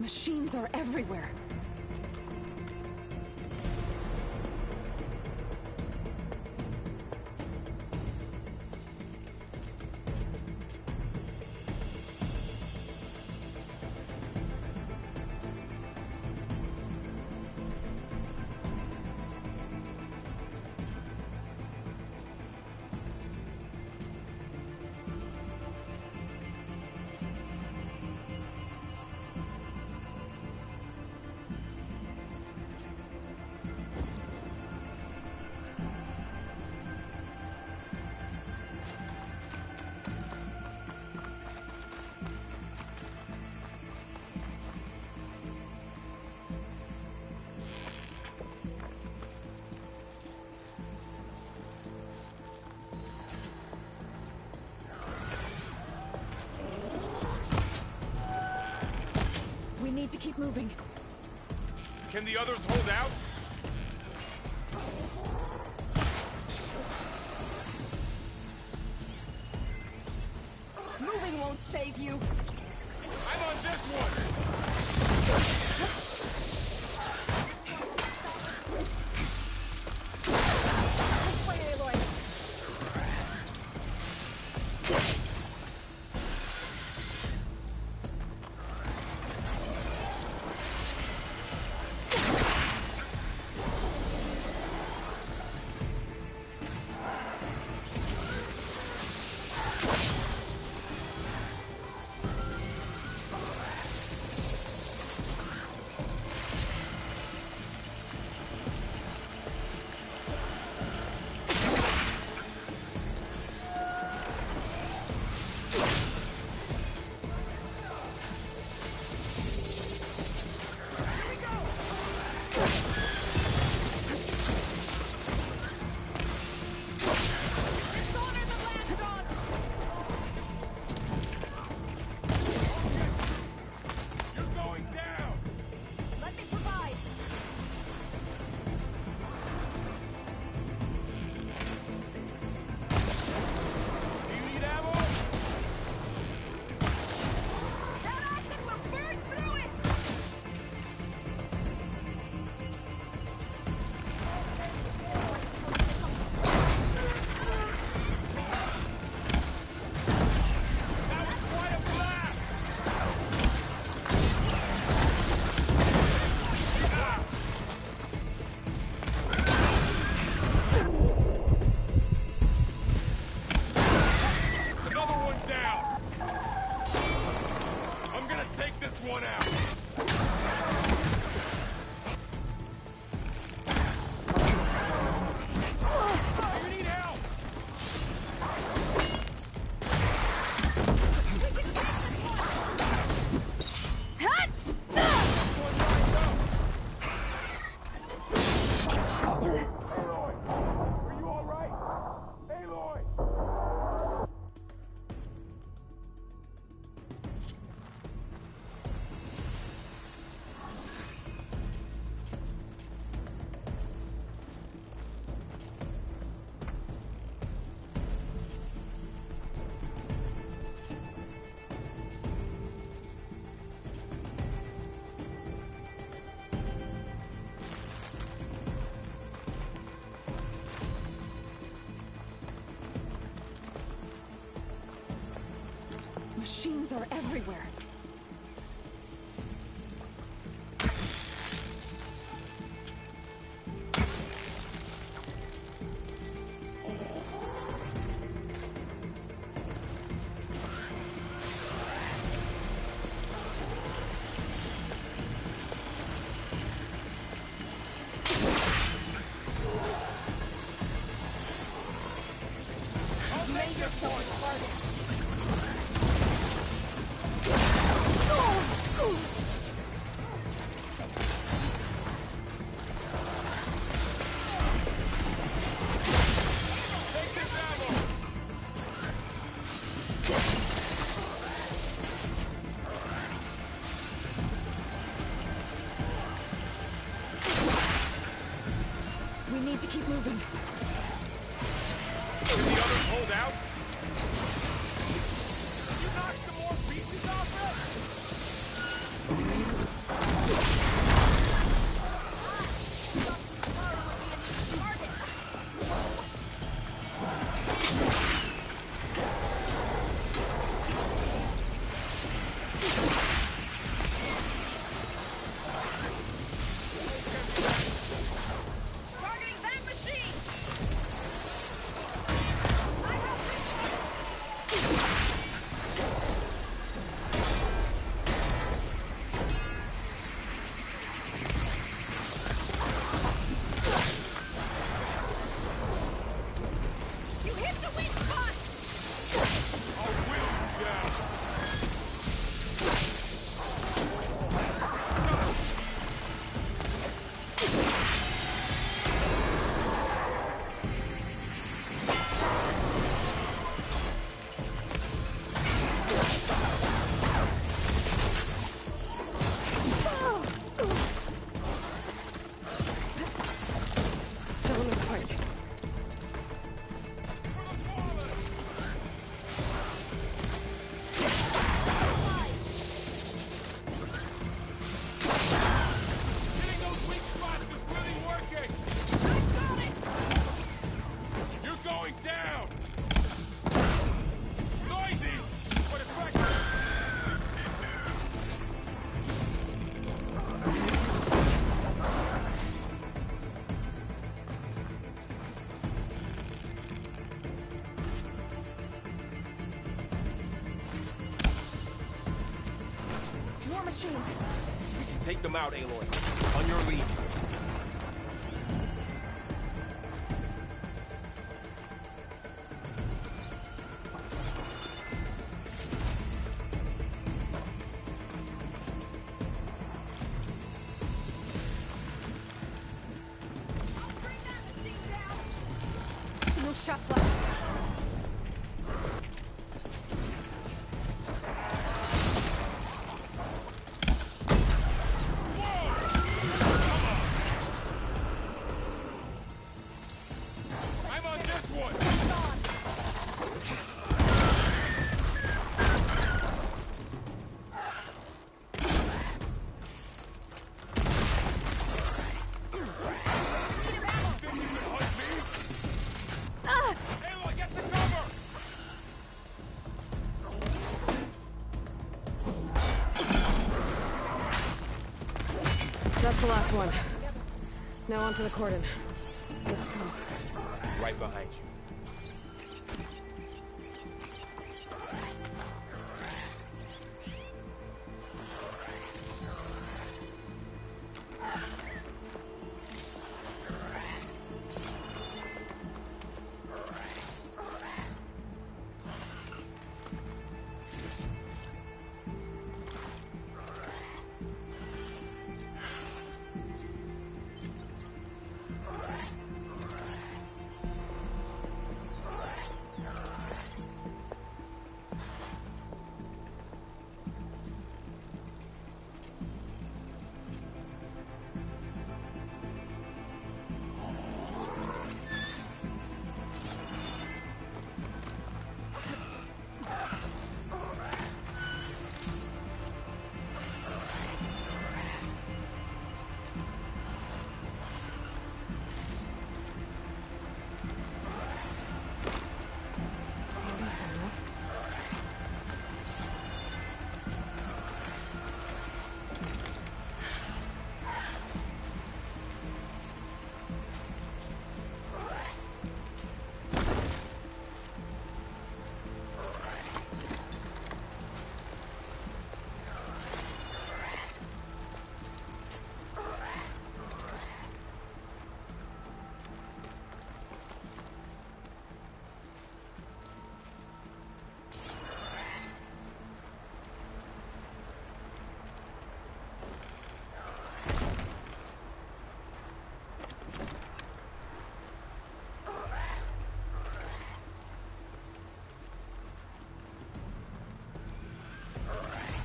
Machines are everywhere. We need to keep moving. Can the others hold out? Moving won't save you. I'm on this one! This way, Aloy. Machines are everywhere. Made yourself target. We need to keep moving. Can the others hold out? You knocked some more pieces off it? machine. We can take them out, Aloy. On your lead. No shots left. I'm on this one. Aloy, get the cover! That's the last one. Now onto the cordon. Let's go. Right behind you.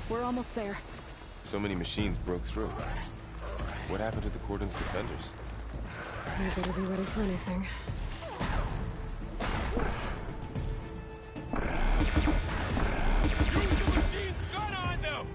We're almost there. So many machines broke through. What happened to the cordon's defenders? You better be ready for anything. Use the machine gun on them!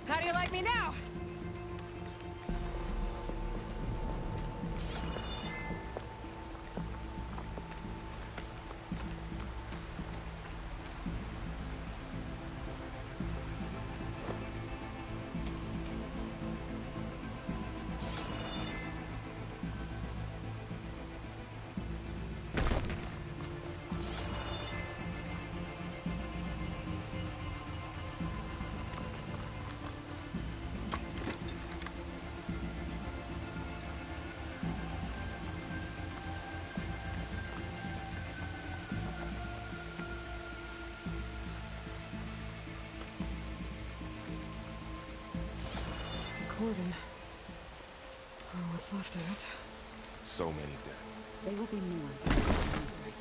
How do you like me now? Cordon. Oh, what's left of it? So many dead. They will be more. He's right.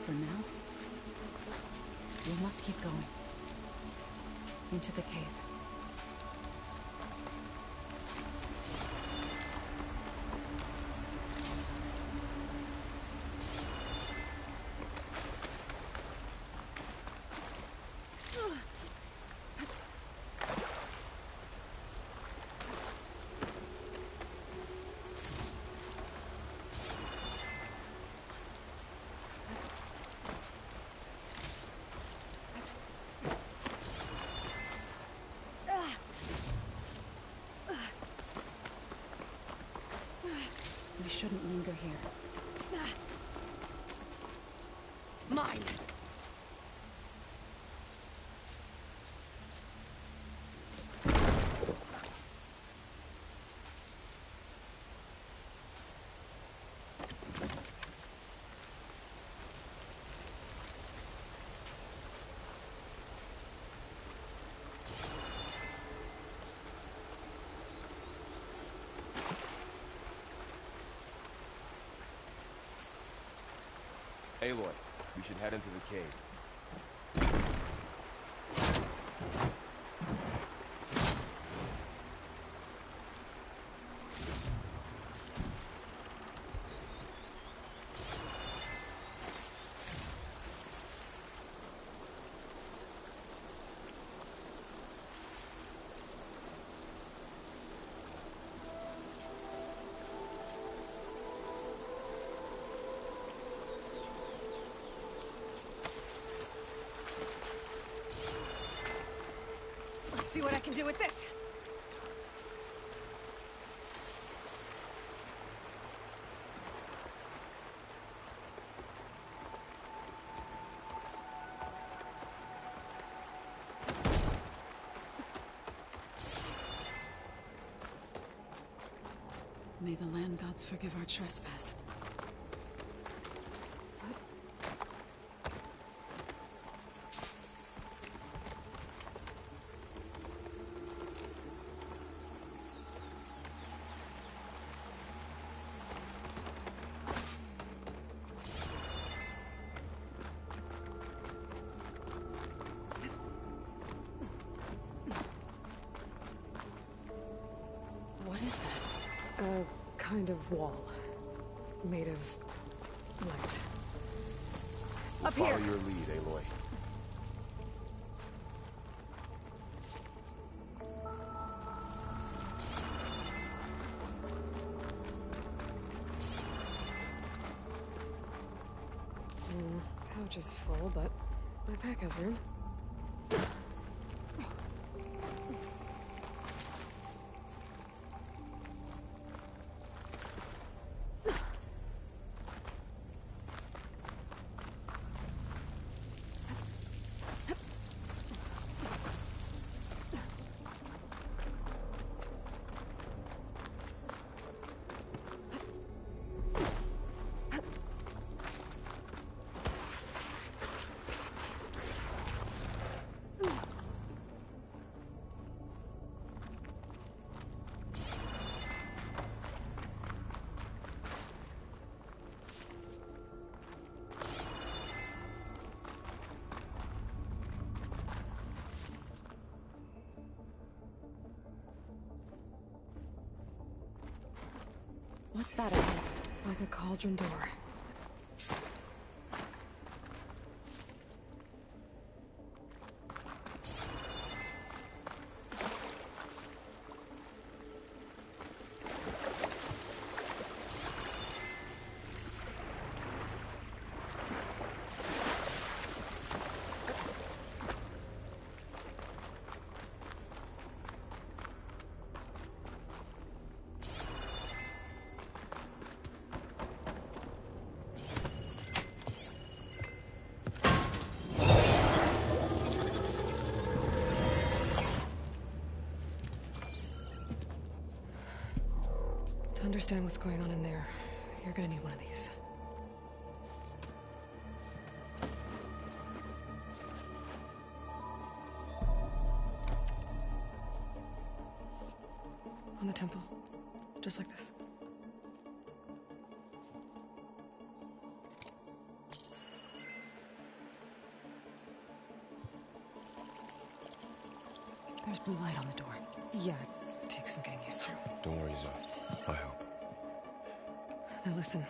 For now, we must keep going. Into the cave. We shouldn't linger here. Mine! Aloy, we should head into the cave. See what I can do with this. May the land gods forgive our trespass. What is that? A kind of wall. Made of light. Up here! Follow your lead, Aloy. Pouch is full, but my pack has room. What's that ahead? Like a cauldron door. To understand what's going on in there, you're gonna need one of these. On the temple. Just like this. There's blue light on the door. Yeah, it takes some getting used to. Don't worry, Zoe. I help. Now listen.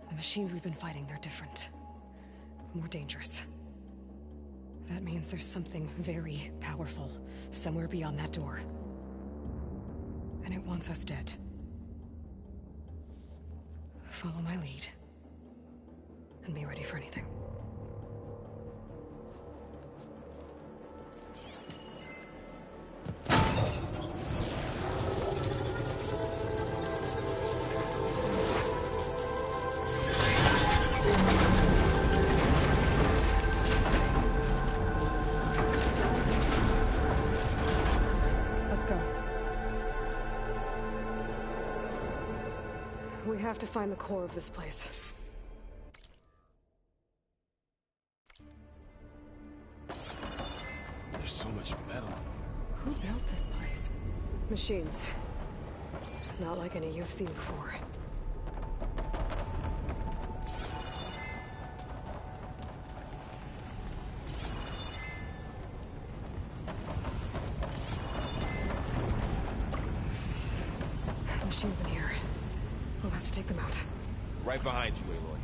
The machines we've been fighting, they're different. More dangerous. That means there's something very powerful somewhere beyond that door. And it wants us dead. Follow my lead. And be ready for anything. We have to find the core of this place. There's so much metal. Who built this place? Machines. Not like any you've seen before. Machines in here. We'll have to take them out. Right behind you, Aloy.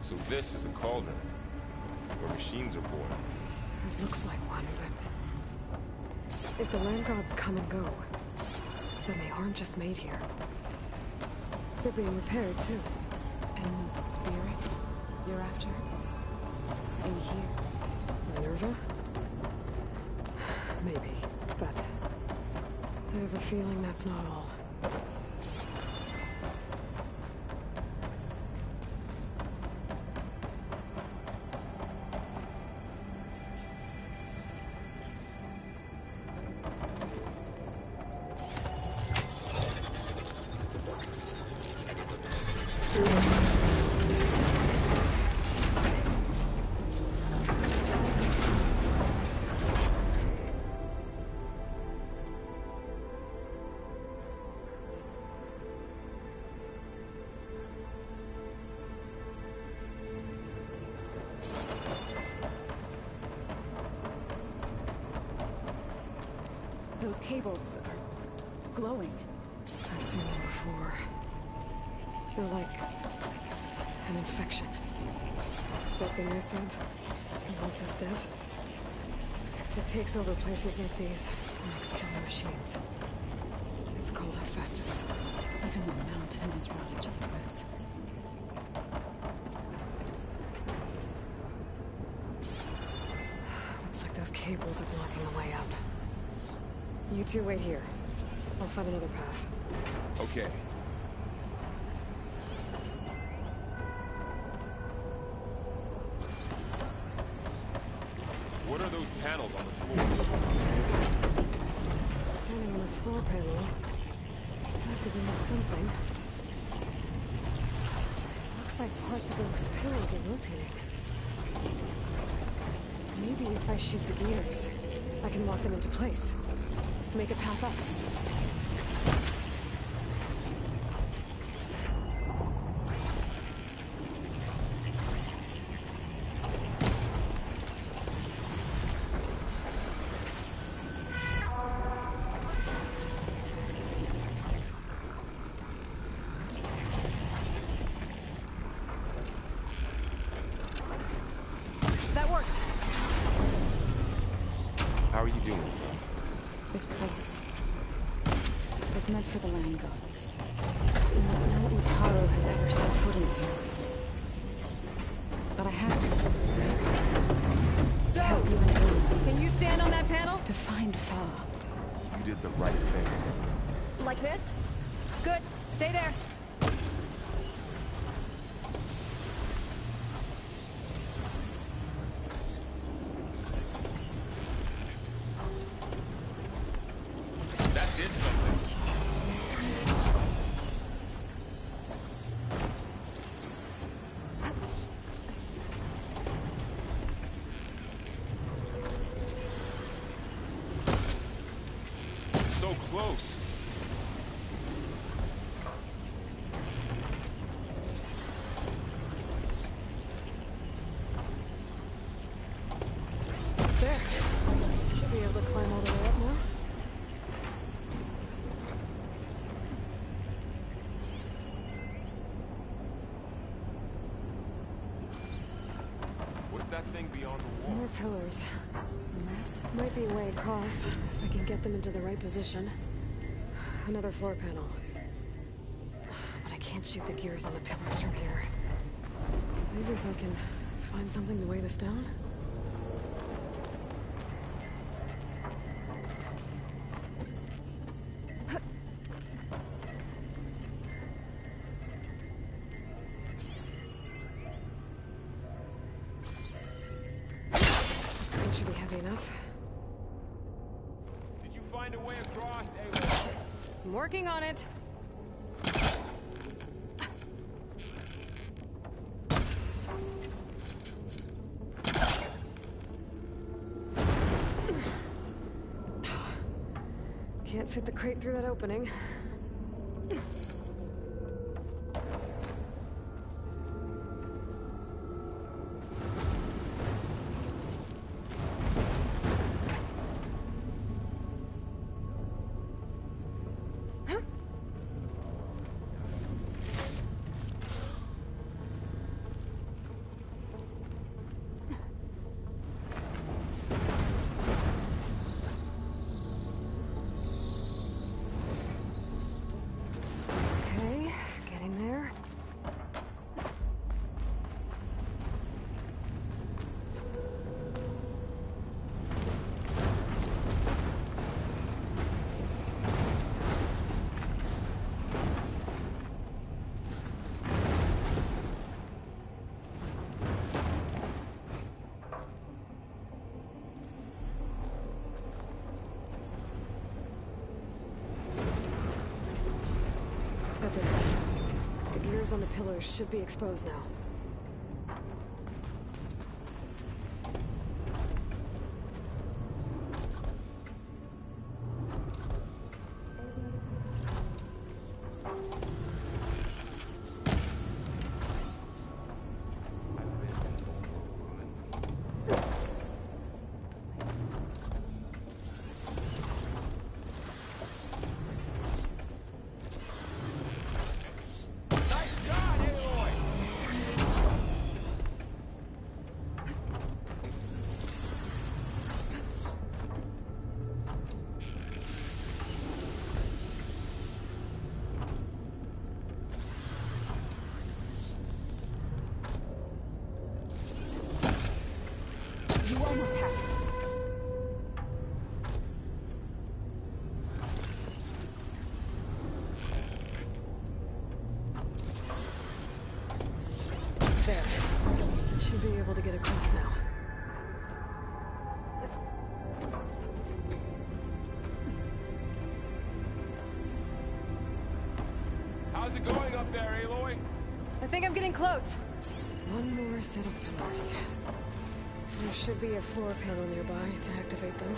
So this is a cauldron, where machines are born. It looks like one, but... if the land gods come and go, then they aren't just made here. They're being repaired, too. And the spirit you're after is in here. Minerva? Maybe, but... I have a feeling that's not all. Those cables are glowing. I've seen them before. They're like an infection. That thing I said, it wants us dead. It takes over places like these and makes killing machines. It's called Hephaestus. Even the mountain is rotted to the roots. Looks like those cables are blocking the way up. You two wait here. I'll find another path. Okay. What are those panels on the floor? Standing on this floor panel, activated something. Looks like parts of those pillars are rotating. Maybe if I shoot the gears, I can lock them into place. Make a path up. That worked. How are you doing this? This place is meant for the land gods. No Utaro has ever set foot in here. But I have to. So, Help you in Aloy. can you stand on that panel? To find Fa. you did the right things. Like this? Good. Stay there. That did something. So close. There. Should be able to climb all the way up now. What's that thing beyond the wall? More pillars. Might be a way across, if I can get them into the right position. Another floor panel. But I can't shoot the gears on the pillars from here. Maybe if I can find something to weigh this down? This crane should be heavy enough. Did you find a way across, Aloy? I'm working on it. Can't fit the crate through that opening. Okay, getting there. That did it. The gears on the pillars should be exposed now. Nice shot, Aloy! You almost have it. There. Should be able to get across now. How's it going up there, Aloy? I think I'm getting close. One more set of pillars. There should be a floor panel nearby to activate them.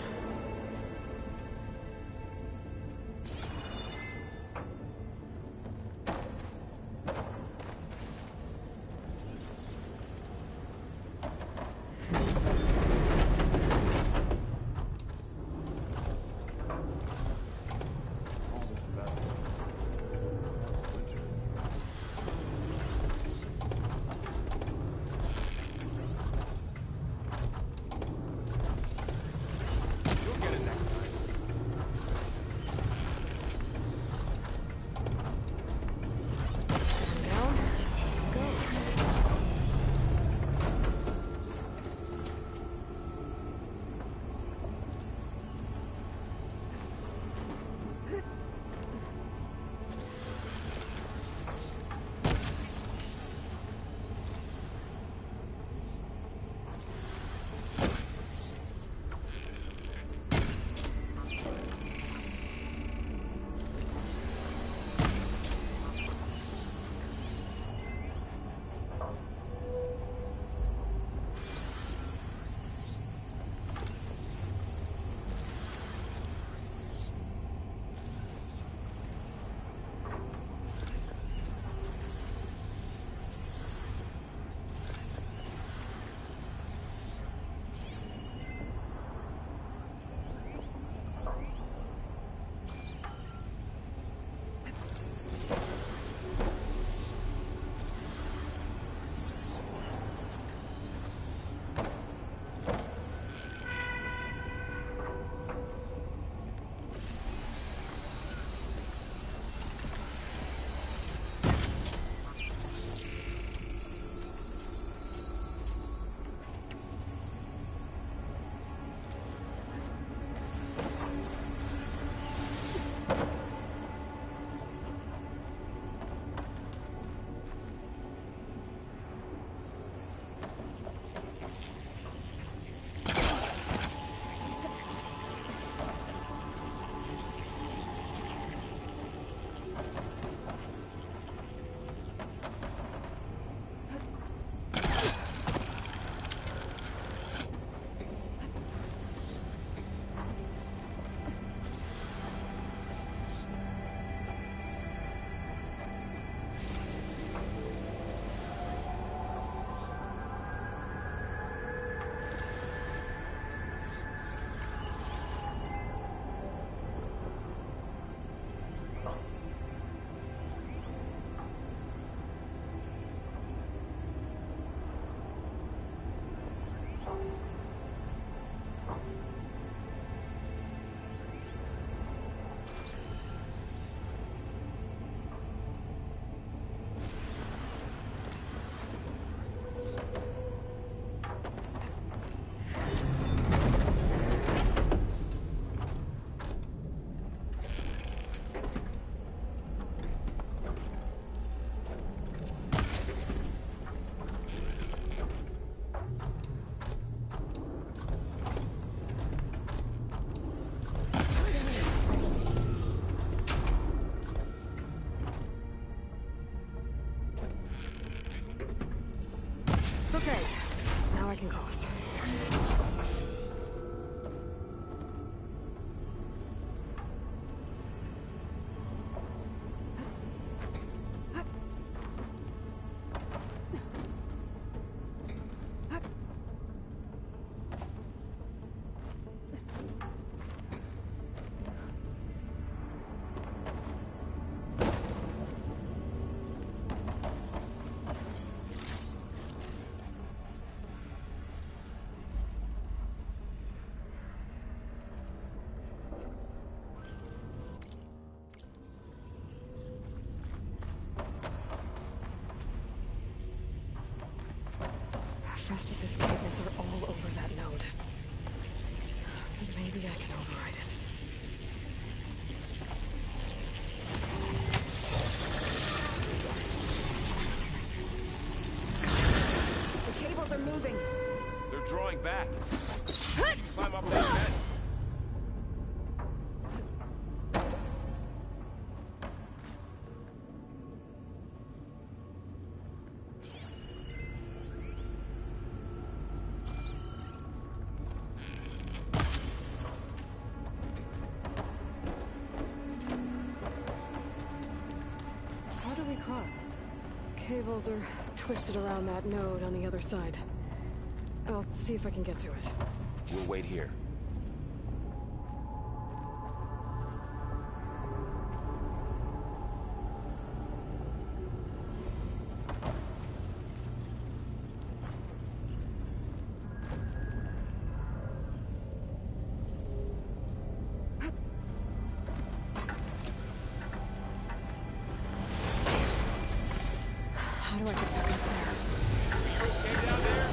Festus's cables are all over that node. But maybe I can override it. The cables are moving. They're drawing back. Climb up that fence. How do we cross? Cables are twisted around that node on the other side. I'll see if I can get to it. We'll wait here. How do I get back up there? You okay down there?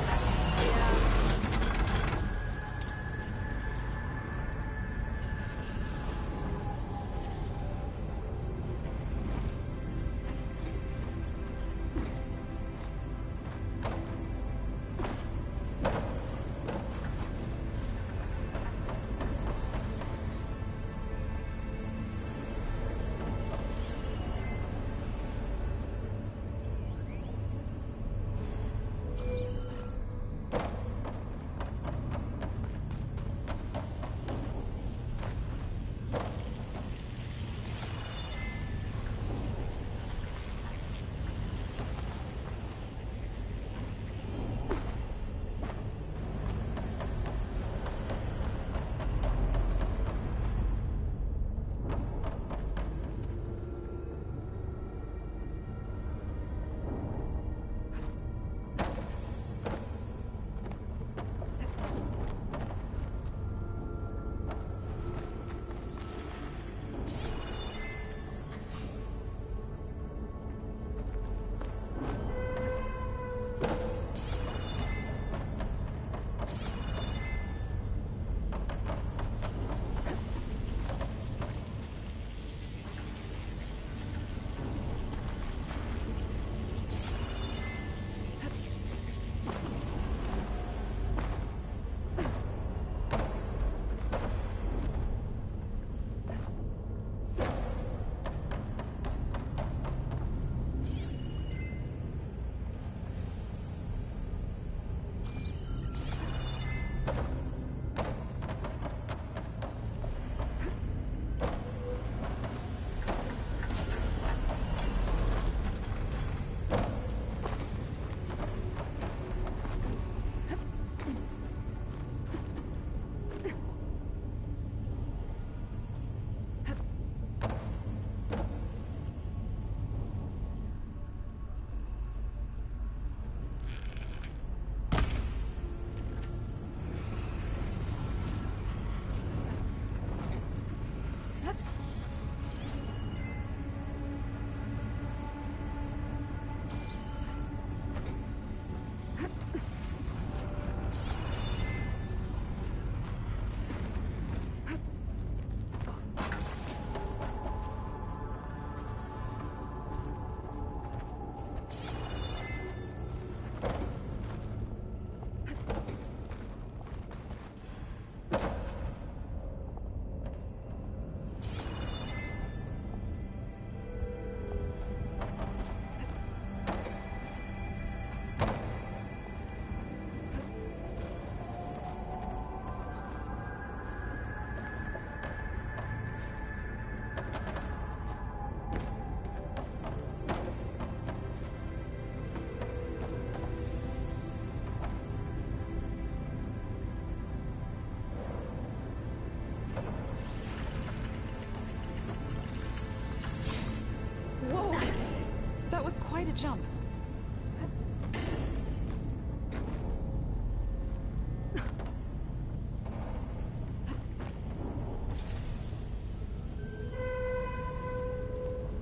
Quite a jump.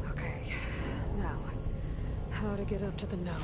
Okay, now, how to get up to the node?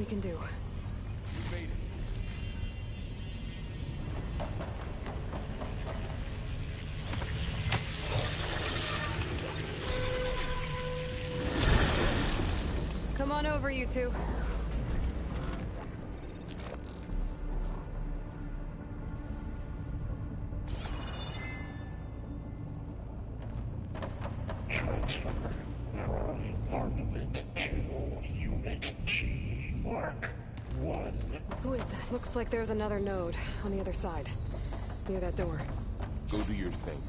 can do. We made it. Come on over, you two. Transfer armament to Unit G Mark 1. Who is that? Looks like there's another node on the other side, near that door. Go do your thing.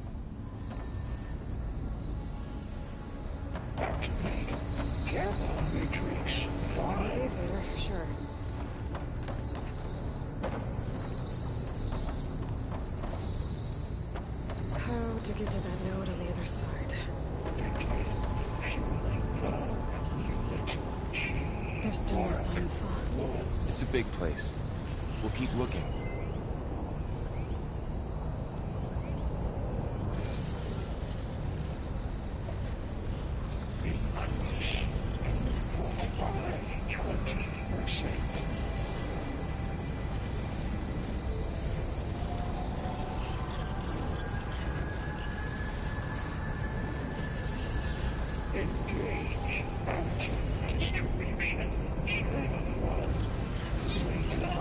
Activate Gamma Matrix 5. Days later, for sure. How to get to that node on the other side? Fueling valve Unit G. There's still no sign of fog. It's a big place. We'll keep looking. Increase input by 20%. Engage anti-distribution chain 1. Zeta.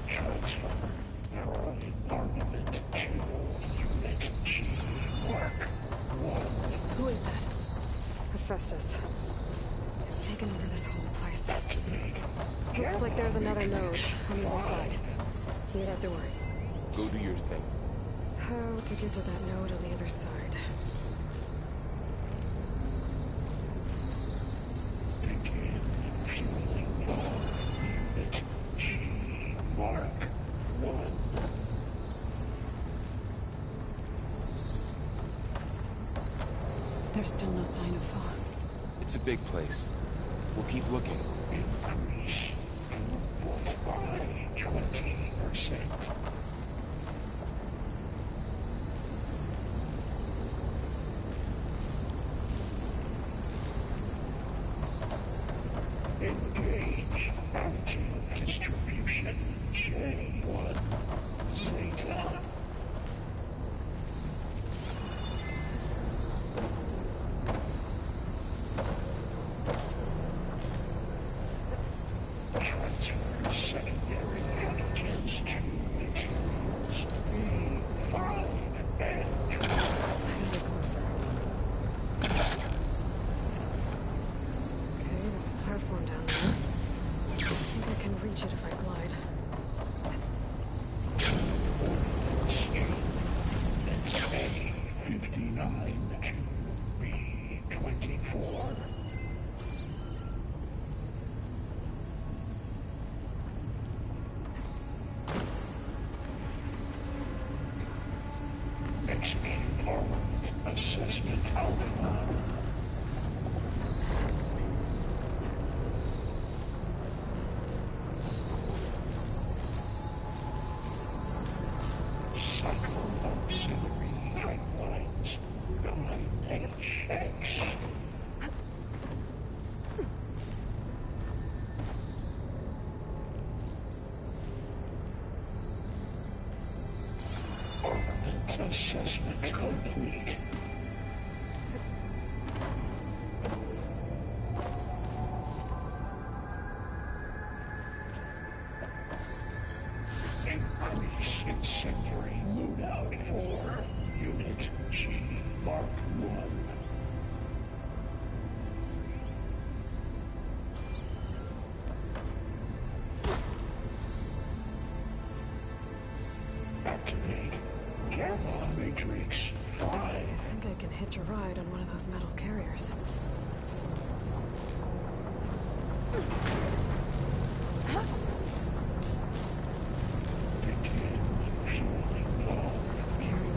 Transfer armament to Unit G Mark 1. Who is that? Hephaestus. It's taken over this whole place. Activate. Looks like there's another node on the other side, near that door. Go do your thing. How to get to that node on the other side? Begin fueling valve Unit G Mark 1. There's still no sign of fog. It's a big place. We'll keep looking. Increase throughput by 20%. Engage anti-distribution J1 Zeta. Transfer secondary packages to materials B5 and I gotta get closer. Okay, there's a platform down there. I think I can reach it if I glide. A59 to B24. Execute armament assessment alpha. Cycle auxiliary pipelines 9HX. Armament assessment complete. Increase incendiary loadout for Unit G Mark 1. Activate Gamma Matrix 5. I think I can hitch a ride on one of those metal carriers. Begin fueling valve. It's carrying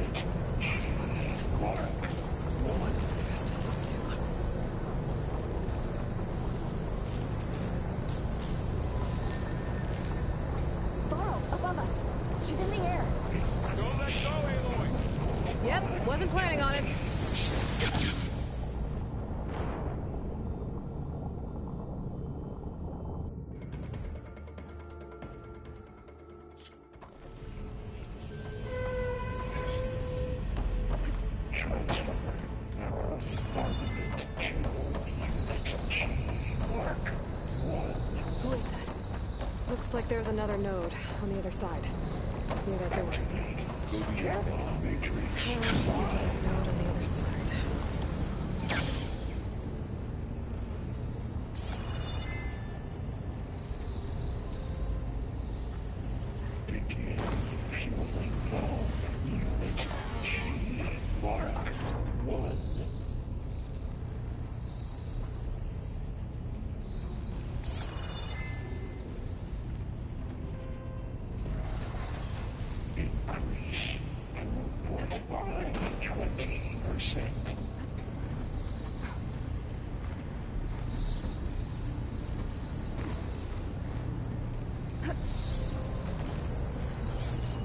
Looks like there's another node on the other side, near that door. Go do your thing. Matrix. Node on the other side. Begin fueling valve. Unit G. Mark 1. Increase throughput by 20%.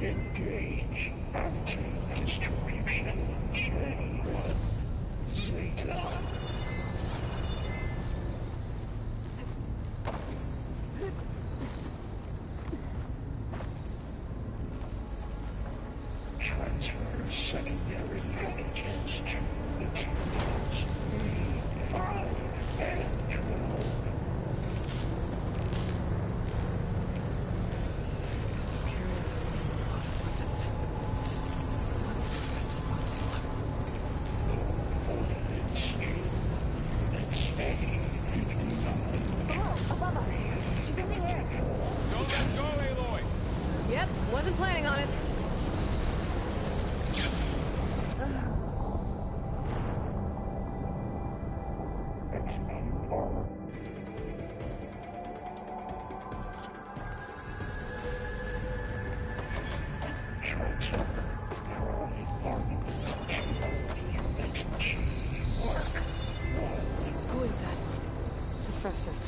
Engage anti-distribution J1 Zeta. Transfer secondary packages to materials A5 and 12. These carriers are holding a lot of weapons. What is Hephaestus up to? Ordnance Units A59. Oh, above us. She's in the air. Don't let go, Aloy! Yep, wasn't planning on it. Execute armor. Transfer crawling armament to Unit G. Mark 1. Who is that? Hephaestus.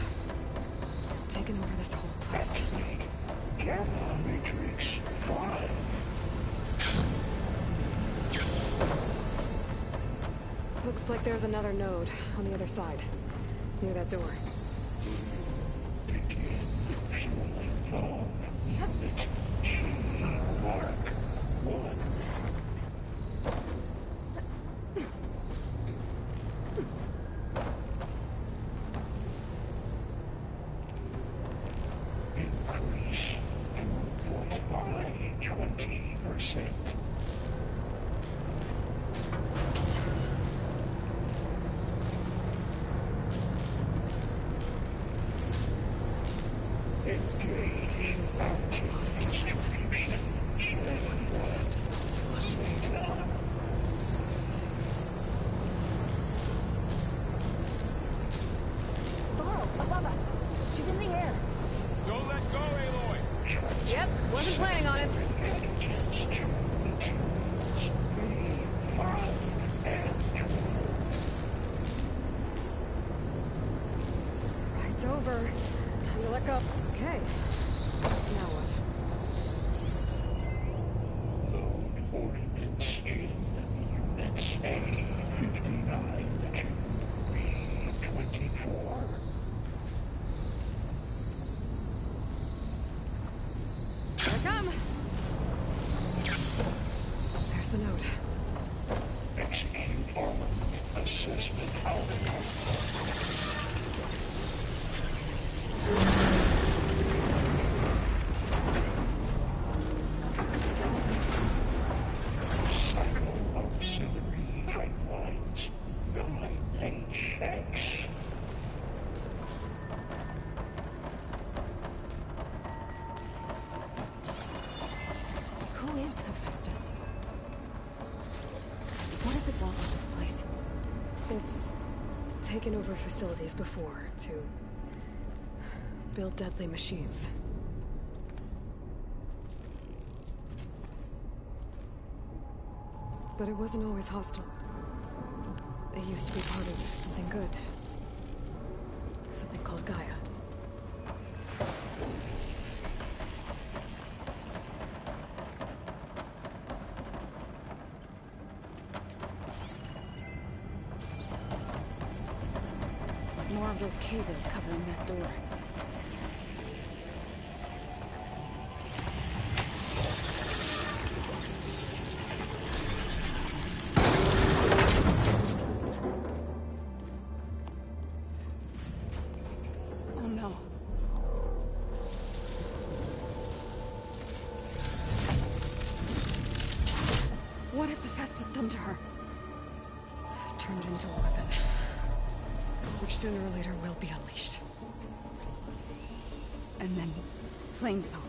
It's taken over this whole place. Activate Gamma Matrix 5. Looks like there's another node on the other side, near that door. Begin fueling valve. Unit G. Mark 1. Increase throughput by 20%. Engage anti-distribution What is Hephaestus up to? Zeta. Thorl, above us. She's in the air. Don't let go, Aloy! Yep, wasn't planning on it. Packages to materials A5 and 12. Ride's over. Time to let go. Okay. Now what? Load ordnance in Units A59 to B24. Here I come. There's the note. Execute armament assessment outcome. Cycle auxiliary pipelines 9HX. Who is Hephaestus? What does it want with this place? It's taken over facilities before to build deadly machines. But it wasn't always hostile. It used to be part of something good. Something called Gaia. More of those cables covering that door. sooner or later will be unleashed. And then, Plainsong.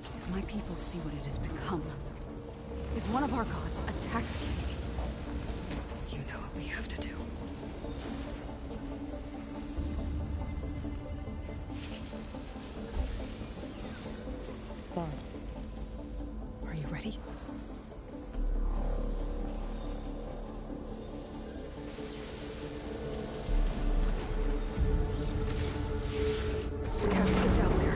If my people see what it has become, if one of our gods attacks them, You know what we have to do. Vaughn, are you ready? We have to get down there.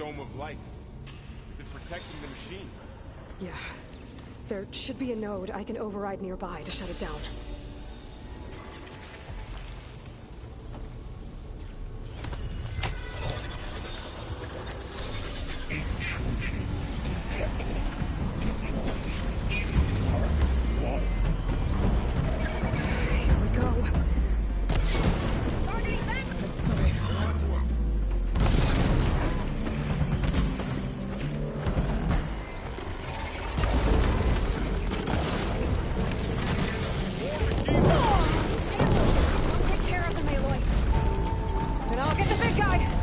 dome of light. Is it protecting the machine? Yeah. There should be a node I can override nearby to shut it down. Here we go. I'm sorry, Father. Take care of them, Aloy. And I'll get the big guy.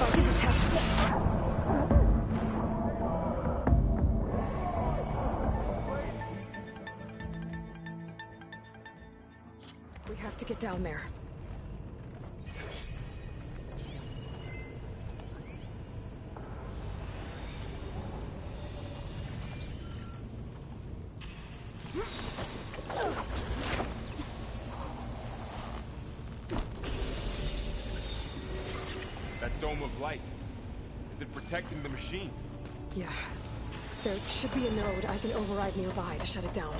I'll get detached. We have to get down there. That dome of light. Is it protecting the machine? Yeah. There should be a node I can override nearby to shut it down.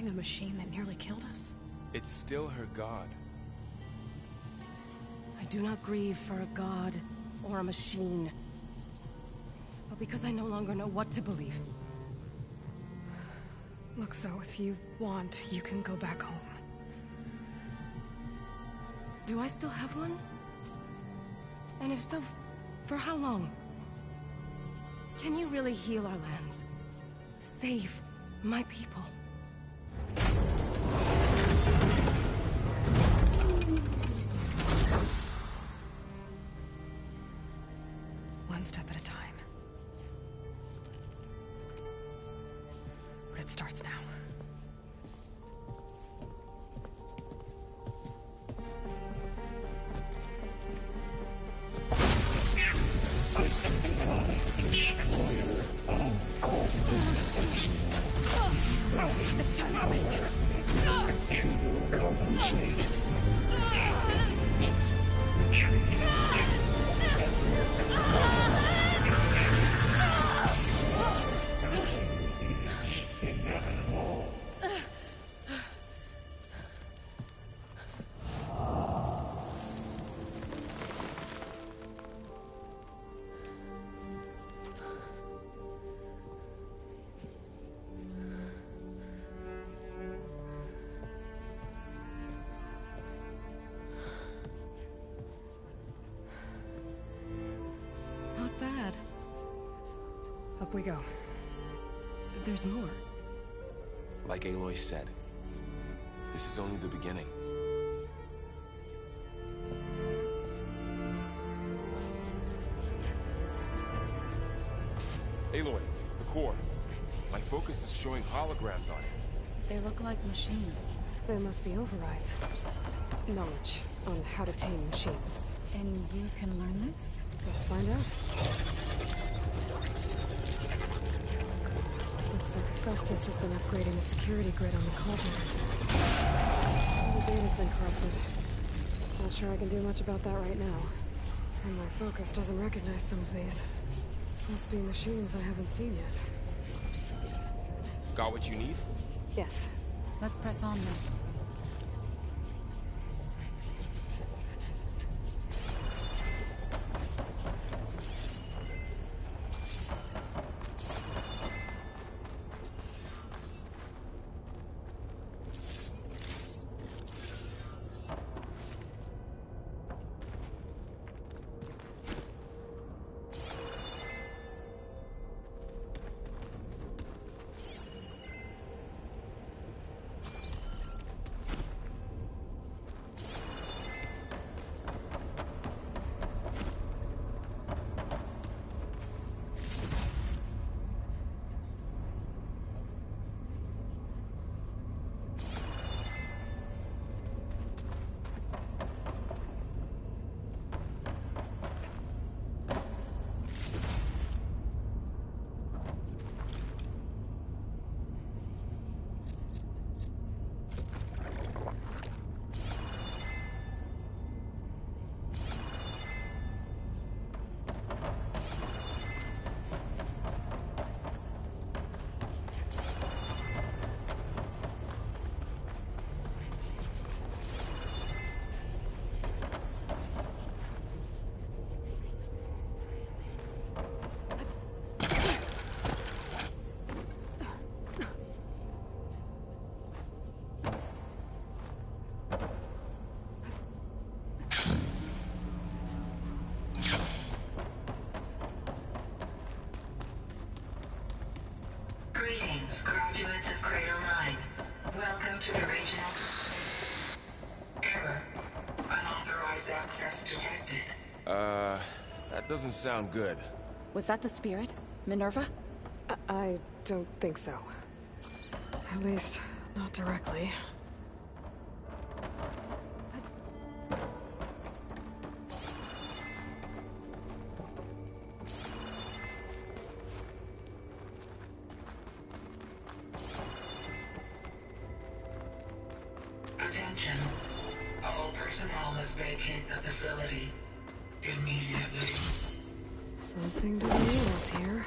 the machine that nearly killed us? It's still her god. I do not grieve for a god or a machine, but because I no longer know what to believe. Look, so if you want, you can go back home. Do I still have one? And if so, for how long? Can you really heal our lands? Save my people? One step at a time. But it starts now. This time I missed it. To compensate. Retreat. Inevitable. Not bad. Up we go. There's more. Like Aloy said, this is only the beginning. Aloy, the core. My focus is showing holograms on it. They look like machines. There must be overrides. Knowledge on how to tame machines. And you can learn this? Let's find out. Looks like Festus has been upgrading the security grid on the cauldrons. All the data's been corrupted. Not sure I can do much about that right now. And my focus doesn't recognize some of these. Must be machines I haven't seen yet. Got what you need? Yes. Let's press on then. Greetings, graduates of Cradle 9. Welcome to the regional... Error. Unauthorized access detected. That doesn't sound good. Was that the spirit? Minerva? I don't think so. At least, not directly. Attention. All personnel must vacate the facility immediately. Something doesn't need us here.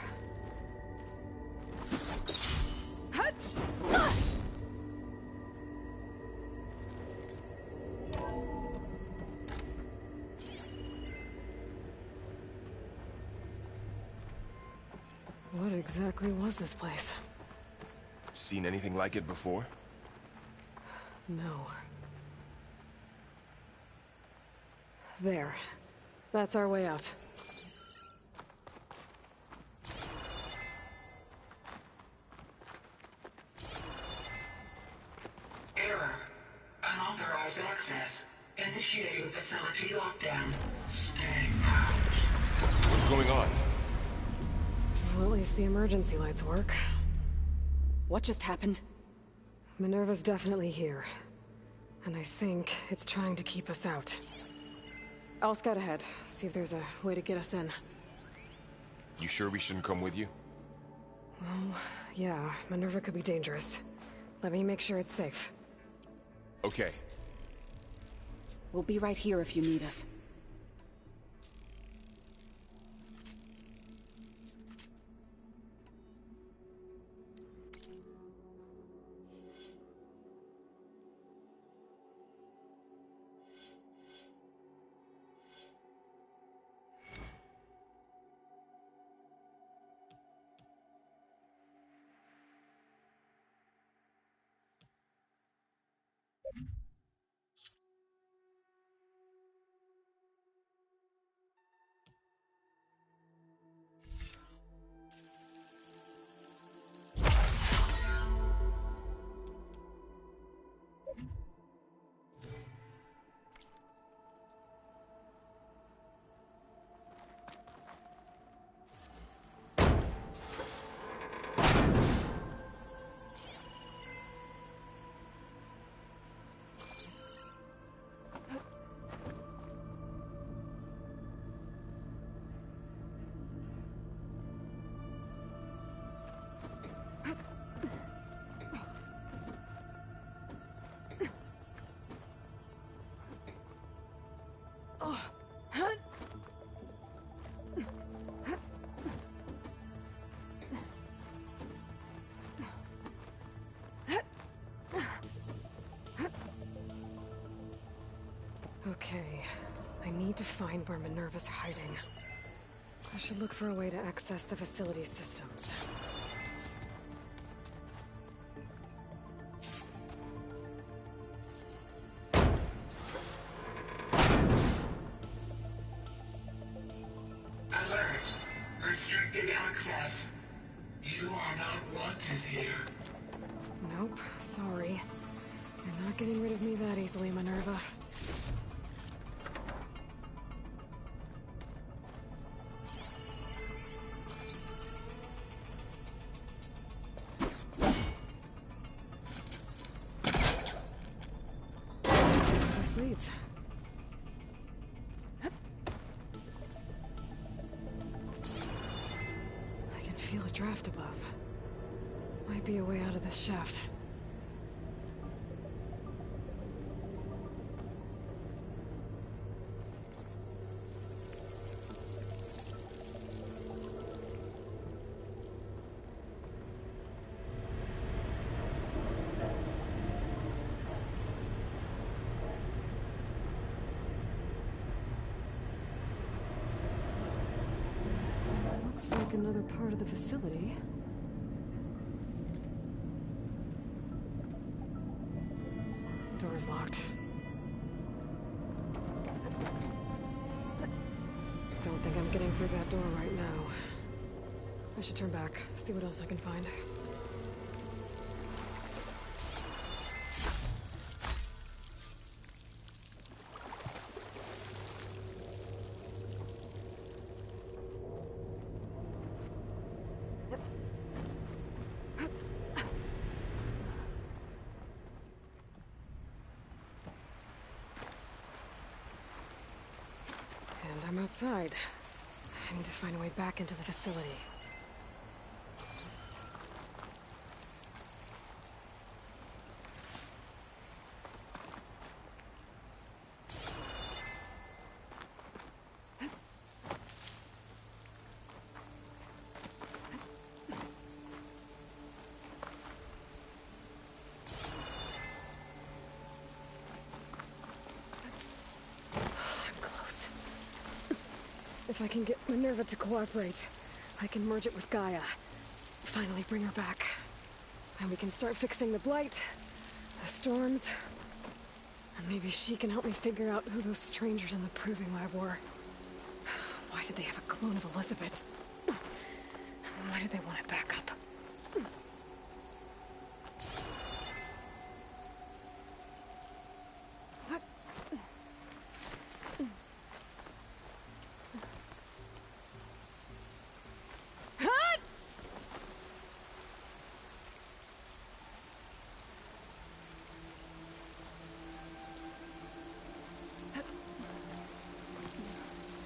exactly was this place? Seen anything like it before? No. There. That's our way out. Error. Unauthorized access. Initiating facility lockdown. Stay out. What's going on? Well, at least the emergency lights work. What just happened? Minerva's definitely here. And I think it's trying to keep us out. I'll scout ahead, see if there's a way to get us in. You sure we shouldn't come with you? Well, yeah, Minerva could be dangerous. Let me make sure it's safe. Okay. We'll be right here if you need us. Okay, I need to find where Minerva's hiding. I should look for a way to access the facility systems. Alert. Restricted access. You are not wanted here. Nope, sorry. You're not getting rid of me that easily, Minerva. This leads. I can feel a draft above. Might be a way out of this shaft. Looks like another part of the facility. Door's locked. Don't think I'm getting through that door right now. I should turn back, see what else I can find. And I'm outside. I need to find a way back into the facility. I'm close. If I can get Minerva to cooperate, I can merge it with Gaia. finally bring her back. And we can start fixing the blight, the storms, and maybe she can help me figure out who those strangers in the proving lab were. Why did they have a clone of Elizabeth? Why did they want it back up?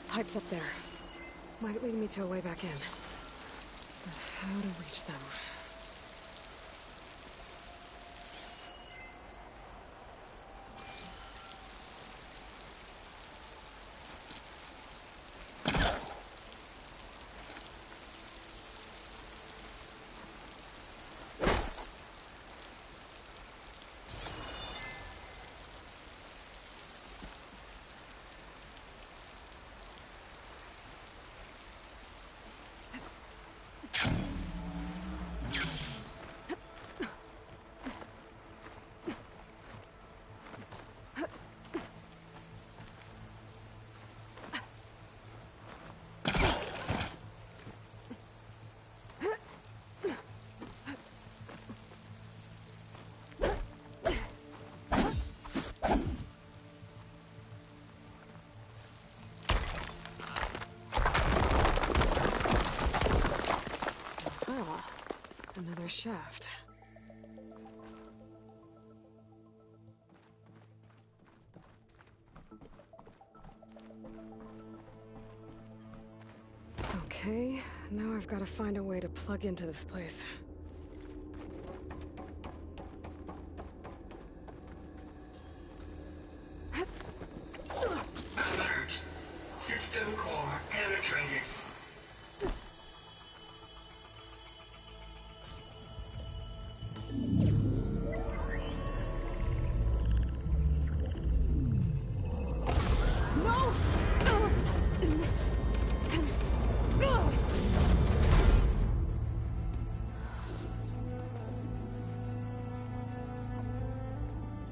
Pipes up there. Might lead me to a way back in. But how to reach them? Another shaft. Okay, now I've got to find a way to plug into this place. Alert. System core penetrated.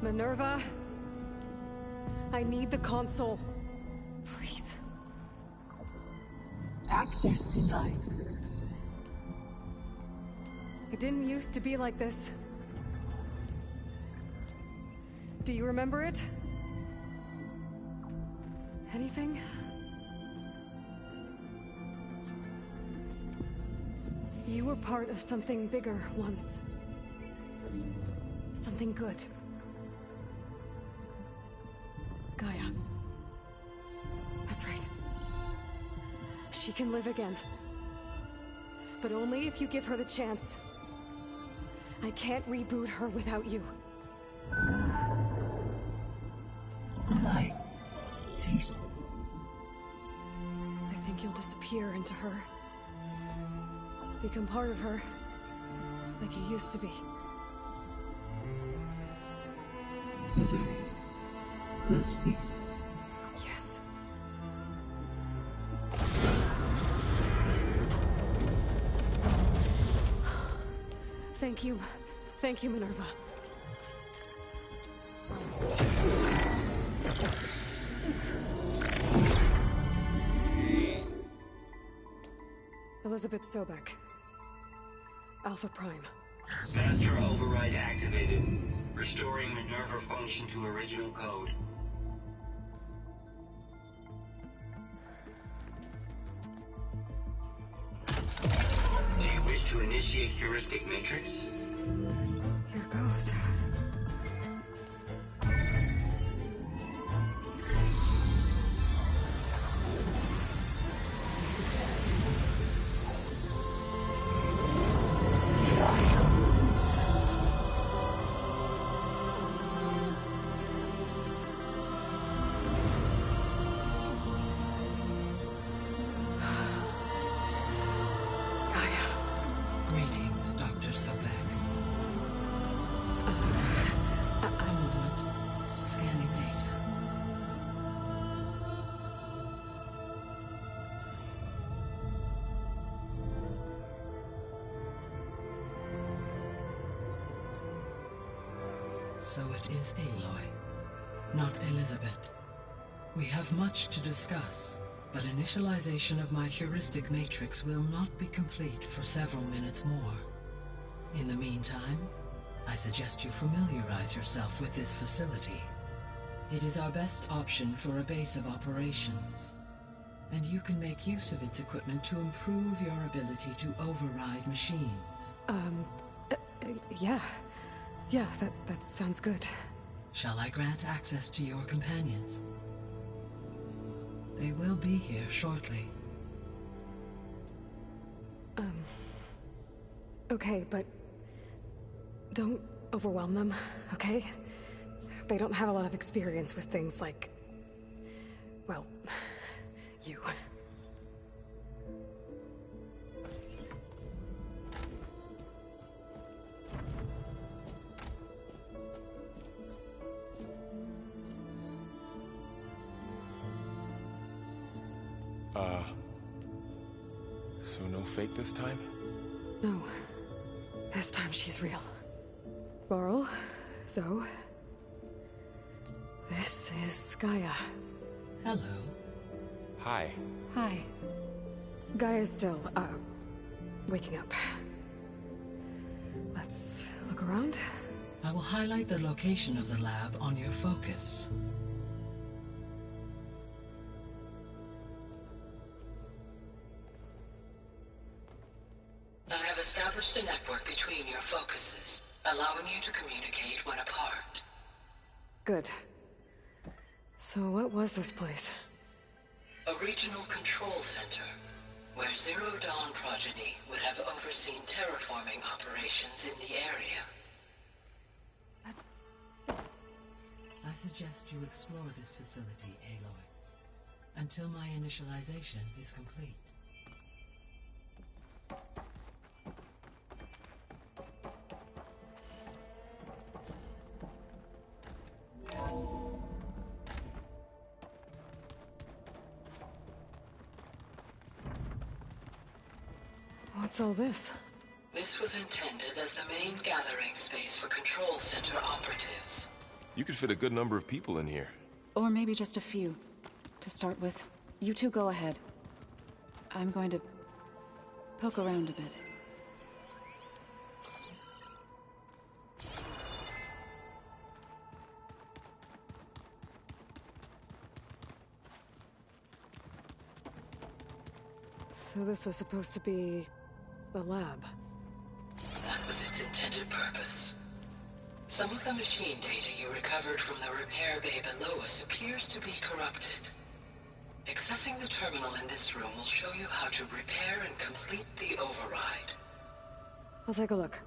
Minerva, I need the console. Please. Access denied. It didn't used to be like this. Do you remember it? Anything? You were part of something bigger once. Something good. Gaia. That's right. She can live again. But only if you give her the chance. I can't reboot her without you. Light. Cease. I think you'll disappear into her. Become part of her. Like you used to be. Misery will cease. Yes. Thank you. Thank you, Minerva. Elizabeth Sobek. Alpha Prime. Master override activated. Restoring Minerva function to original code. Do you wish to initiate heuristic matrix? Here goes. Greetings, Dr. Sobek. So it is Aloy, not Elizabeth. We have much to discuss, but initialization of my heuristic matrix will not be complete for several minutes more. In the meantime, I suggest you familiarize yourself with this facility. It is our best option for a base of operations, and you can make use of its equipment to improve your ability to override machines. Yeah. Yeah, that sounds good. Shall I grant access to your companions? They will be here shortly. Okay, but don't overwhelm them, okay? They don't have a lot of experience with things like, well, you. So no fake this time? No. This time she's real. Varl, Zoe. This is Gaia. Hello. Hi. Hi. Gaia's still, waking up. Let's look around. I will highlight the location of the lab on your focus. I have established a network between your focuses, allowing you to communicate when apart. Good. So what was this place? A regional control center, where Zero Dawn progeny would have overseen terraforming operations in the area. I suggest you explore this facility, Aloy, until my initialization is complete. What's all this? This was intended as the main gathering space for control center operatives. You could fit a good number of people in here. Or maybe just a few, to start with. You two go ahead. I'm going to poke around a bit. So this was supposed to be a lab. That was its intended purpose. Some of the machine data you recovered from the repair bay below us appears to be corrupted. Accessing the terminal in this room will show you how to repair and complete the override. I'll take a look.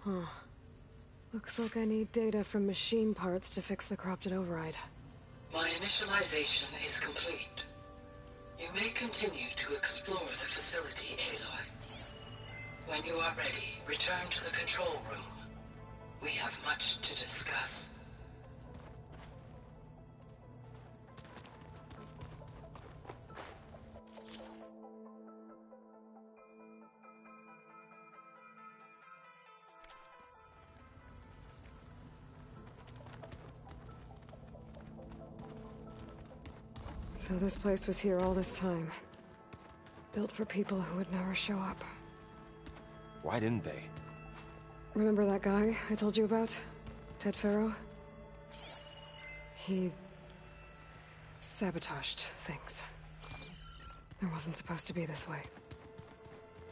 Huh. Looks like I need data from machine parts to fix the corrupted override. My initialization is complete. You may continue to explore the facility, Aloy. When you are ready, return to the control room. We have much to discuss. So this place was here all this time. Built for people who would never show up. Why didn't they? Remember that guy I told you about? Ted Farrow? He sabotaged things. It wasn't supposed to be this way.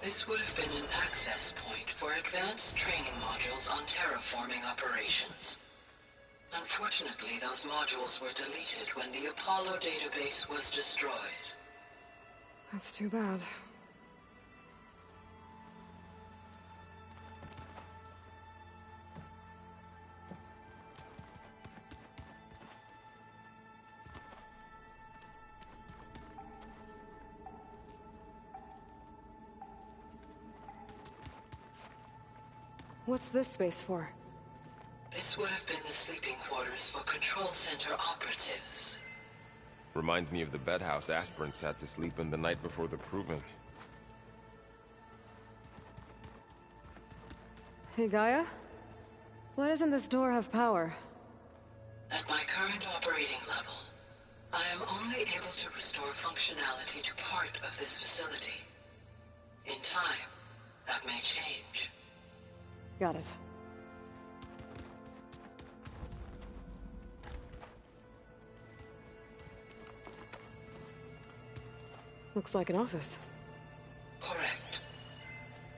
This would have been an access point for advanced training modules on terraforming operations. Unfortunately, those modules were deleted when the Apollo database was destroyed. That's too bad. What's this space for? This would have been the sleeping quarters for Control Center operatives. Reminds me of the bedhouse aspirants had to sleep in the night before the proving. Hey, Gaia? Why doesn't this door have power? At my current operating level, I am only able to restore functionality to part of this facility. In time, that may change. Got it. Looks like an office. Correct.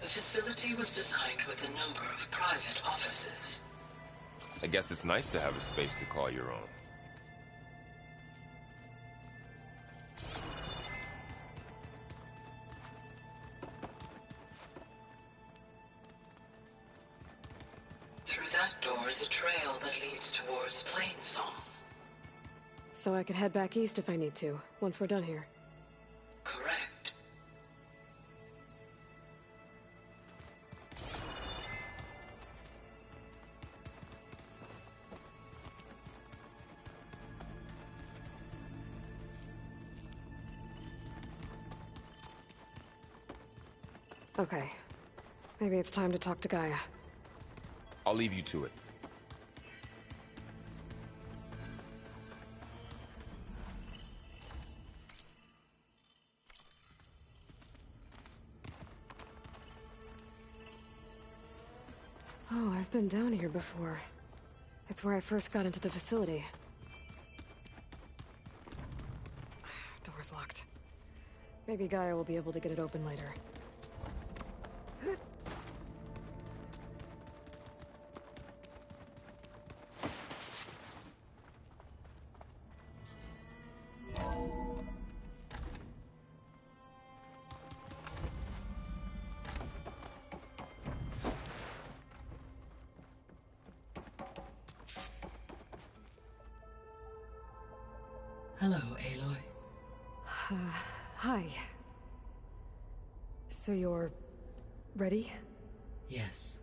The facility was designed with a number of private offices. I guess it's nice to have a space to call your own. Through that door is a trail that leads towards Plainsong. So I could head back east if I need to, once we're done here. Correct. Okay. Maybe it's time to talk to Gaia. I'll leave you to it. Oh, I've been down here before. It's where I first got into the facility. Door's locked. Maybe Gaia will be able to get it open later. Hello, Aloy. Hi. So you're... ready? Yes.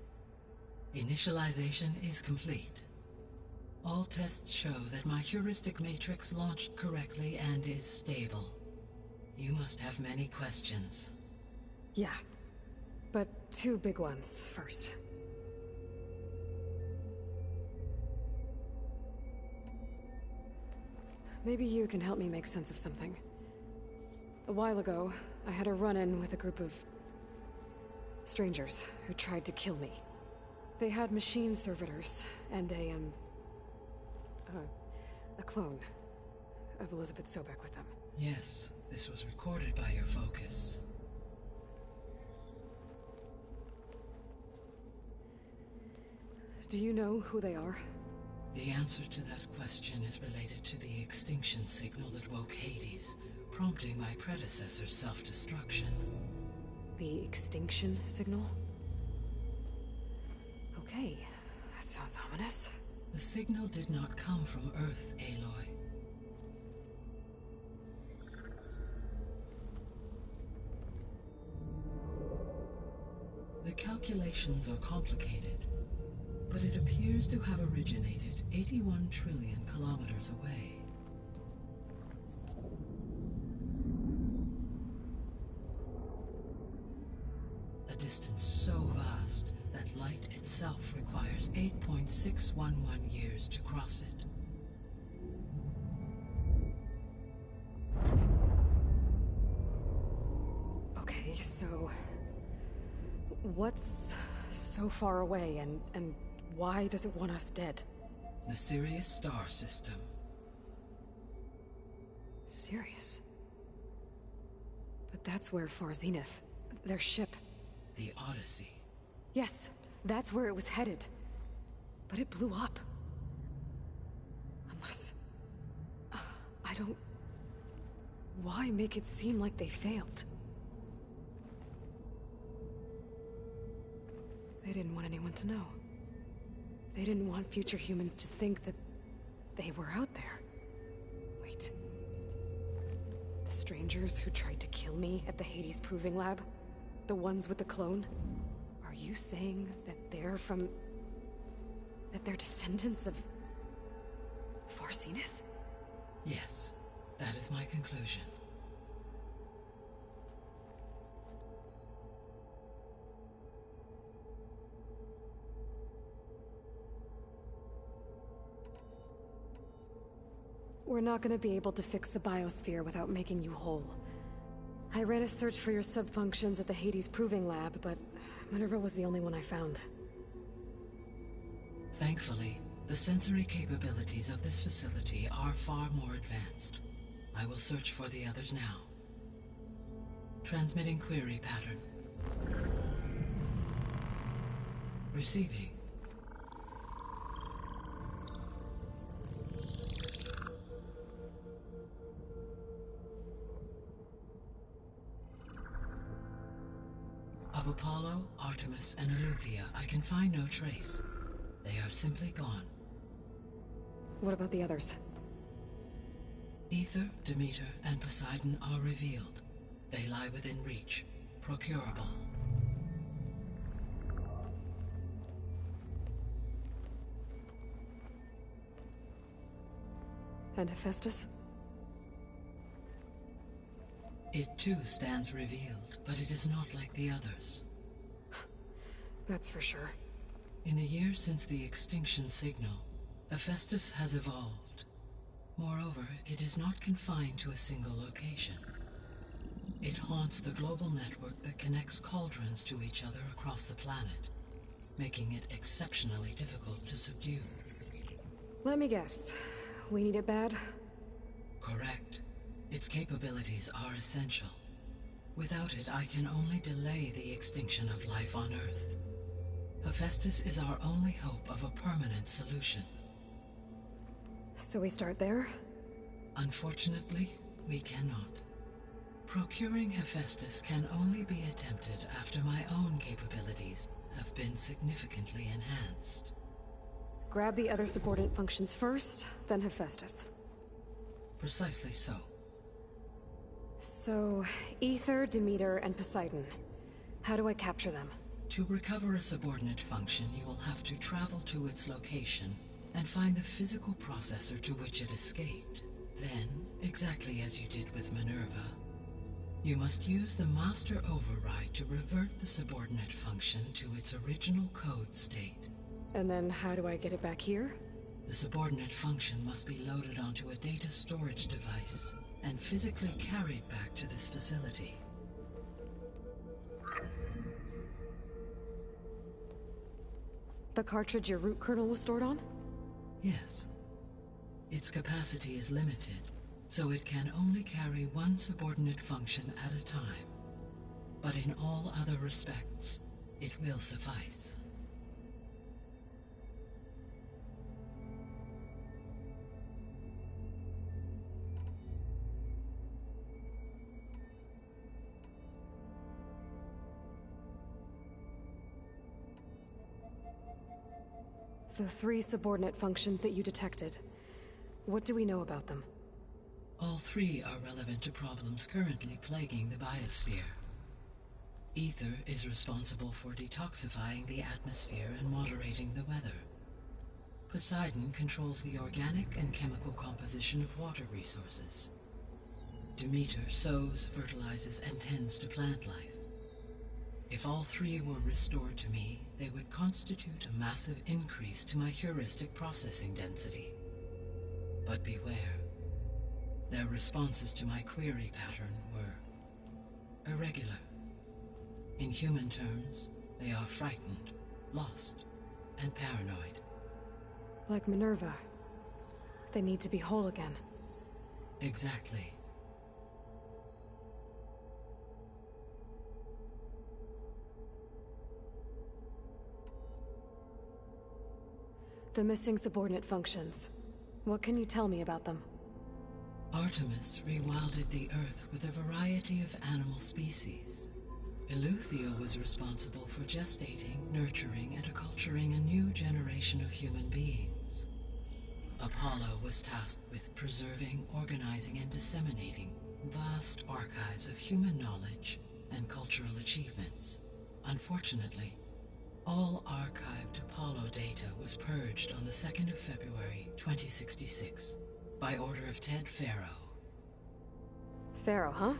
Initialization is complete. All tests show that my heuristic matrix launched correctly and is stable. You must have many questions. Yeah. But two big ones first. Maybe you can help me make sense of something. A while ago, I had a run-in with a group of... strangers who tried to kill me. They had machine servitors and a clone of Elizabeth Sobek with them. Yes, this was recorded by your focus. Do you know who they are? The answer to that question is related to the extinction signal that woke Hades, prompting my predecessor's self-destruction. The extinction signal? Okay, that sounds ominous. The signal did not come from Earth, Aloy. The calculations are complicated, but it appears to have originated 81 trillion kilometers away. A distance so vast that light itself requires 8.611 years to cross it. Okay, so... what's so far away, and why does it want us dead? The Sirius star system. Sirius? But that's where Far Zenith, their ship... The Odyssey. Yes, that's where it was headed. But it blew up. Unless... I don't... Why make it seem like they failed? They didn't want anyone to know. They didn't want future humans to think that they were out there. Wait. The strangers who tried to kill me at the Hades Proving Lab? The ones with the clone? Are Are you saying that they're from... that they're descendants of... Far Zenith? Yes, that is my conclusion. We're not gonna be able to fix the biosphere without making you whole. I ran a search for your subfunctions at the Hades Proving Lab, but Minerva was the only one I found. Thankfully, the sensory capabilities of this facility are far more advanced. I will search for the others now. Transmitting query pattern. Receiving. Of Apollo, Artemis, and Eleuthia, I can find no trace. They are simply gone. What about the others? Ether, Demeter, and Poseidon are revealed. They lie within reach, procurable. And Hephaestus? It too stands revealed, but it is not like the others. That's for sure. In the years since the extinction signal, Hephaestus has evolved. Moreover, it is not confined to a single location. It haunts the global network that connects cauldrons to each other across the planet, making it exceptionally difficult to subdue. Let me guess. We need it bad? Correct. Its capabilities are essential. Without it, I can only delay the extinction of life on Earth. Hephaestus is our only hope of a permanent solution. So we start there? Unfortunately, we cannot. Procuring Hephaestus can only be attempted after my own capabilities have been significantly enhanced. Grab the other subordinate functions first, then Hephaestus. Precisely so. So, Ether, Demeter, and Poseidon. How do I capture them? To recover a subordinate function, you will have to travel to its location and find the physical processor to which it escaped. Then, exactly as you did with Minerva, you must use the master override to revert the subordinate function to its original code state. And then how do I get it back here? The subordinate function must be loaded onto a data storage device and physically carried back to this facility. The cartridge your root kernel was stored on? Yes. Its capacity is limited, so it can only carry one subordinate function at a time. But in all other respects, it will suffice. The 3 subordinate functions that you detected. What do we know about them? All 3 are relevant to problems currently plaguing the biosphere. Ether is responsible for detoxifying the atmosphere and moderating the weather. Poseidon controls the organic and chemical composition of water resources. Demeter sows, fertilizes, and tends to plant life. If all 3 were restored to me, they would constitute a massive increase to my heuristic processing density. But beware. Their responses to my query pattern were irregular. In human terms, they are frightened, lost, and paranoid. Like Minerva. They need to be whole again. Exactly. The missing subordinate functions. What can you tell me about them? Artemis rewilded the Earth with a variety of animal species. Eleuthia was responsible for gestating, nurturing, and acculturating a new generation of human beings. Apollo was tasked with preserving, organizing, and disseminating vast archives of human knowledge and cultural achievements. Unfortunately, All archived Apollo data was purged on the 2nd of February, 2066, by order of Ted Farrow. Pharaoh, huh?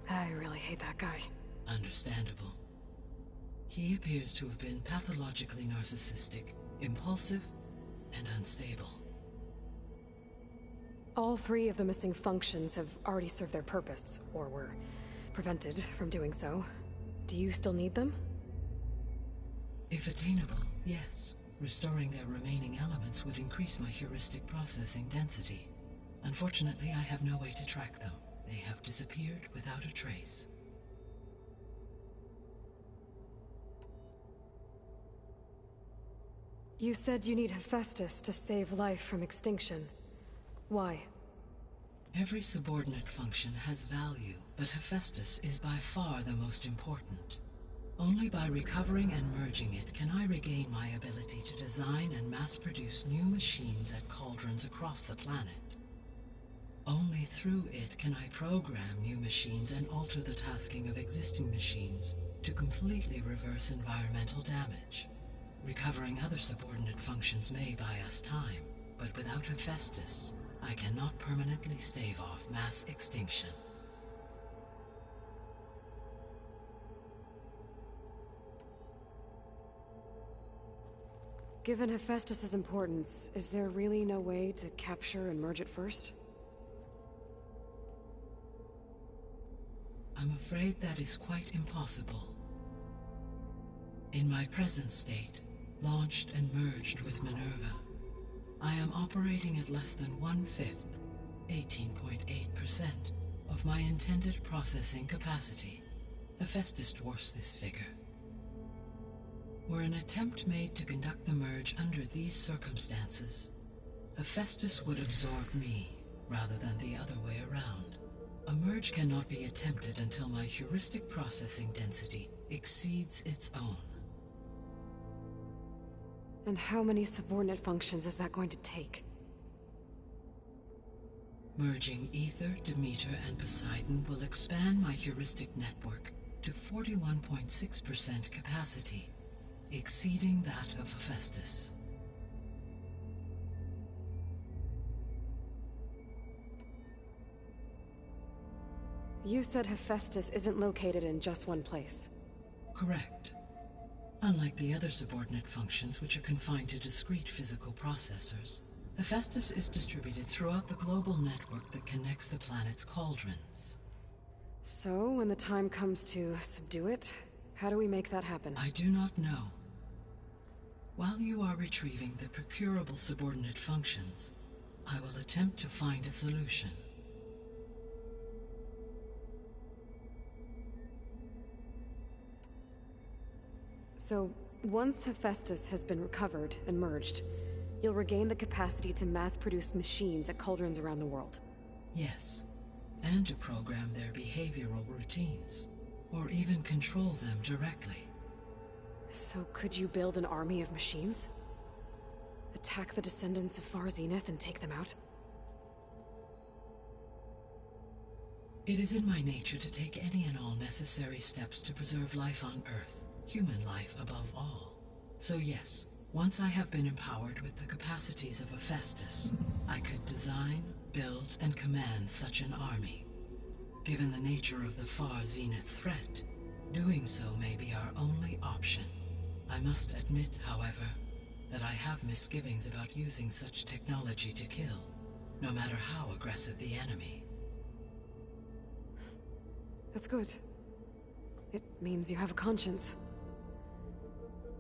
I really hate that guy. Understandable. He appears to have been pathologically narcissistic, impulsive, and unstable. All three of the missing functions have already served their purpose, or were prevented from doing so. Do you still need them? If attainable, yes. Restoring their remaining elements would increase my heuristic processing density. Unfortunately, I have no way to track them. They have disappeared without a trace. You said you need Hephaestus to save life from extinction. Why? Every subordinate function has value, but Hephaestus is by far the most important. Only by recovering and merging it can I regain my ability to design and mass-produce new machines at cauldrons across the planet. Only through it can I program new machines and alter the tasking of existing machines to completely reverse environmental damage. Recovering other subordinate functions may buy us time, but without Hephaestus, I cannot permanently stave off mass extinction. Given Hephaestus's importance, is there really no way to capture and merge it first? I'm afraid that is quite impossible. In my present state, launched and merged with Minerva, I am operating at less than 1/5, 18.8%, of my intended processing capacity. Hephaestus dwarfs this figure. Were an attempt made to conduct the merge under these circumstances, Hephaestus would absorb me, rather than the other way around. A merge cannot be attempted until my heuristic processing density exceeds its own. And how many subordinate functions is that going to take? Merging Ether, Demeter, and Poseidon will expand my heuristic network to 41.6% capacity, exceeding that of Hephaestus. You said Hephaestus isn't located in just one place. Correct. Unlike the other subordinate functions, which are confined to discrete physical processors, Hephaestus is distributed throughout the global network that connects the planet's cauldrons. So, when the time comes to subdue it, how do we make that happen? I do not know. While you are retrieving the procurable subordinate functions, I will attempt to find a solution. So, once Hephaestus has been recovered and merged, you'll regain the capacity to mass-produce machines at cauldrons around the world. Yes, and to program their behavioral routines, or even control them directly. So could you build an army of machines? Attack the descendants of Far Zenith and take them out? It is in my nature to take any and all necessary steps to preserve life on Earth, human life above all. So yes, once I have been empowered with the capacities of Hephaestus, I could design, build, and command such an army. Given the nature of the Far Zenith threat, doing so may be our only option. I must admit, however, that I have misgivings about using such technology to kill, no matter how aggressive the enemy. That's good. It means you have a conscience.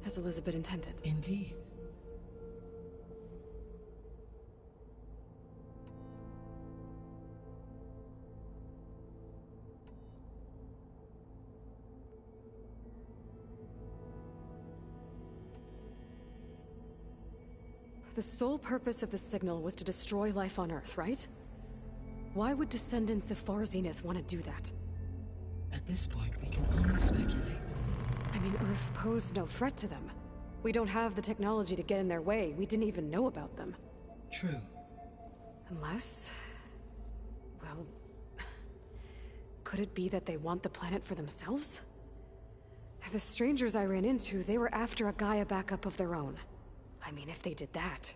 As Elizabeth intended. Indeed. The sole purpose of the signal was to destroy life on Earth, right? Why would descendants of Far Zenith want to do that? At this point, we can only speculate. I mean, Earth posed no threat to them. We don't have the technology to get in their way. We didn't even know about them. True. Unless... well... could it be that they want the planet for themselves? The strangers I ran into, they were after a Gaia backup of their own. I mean, if they did that.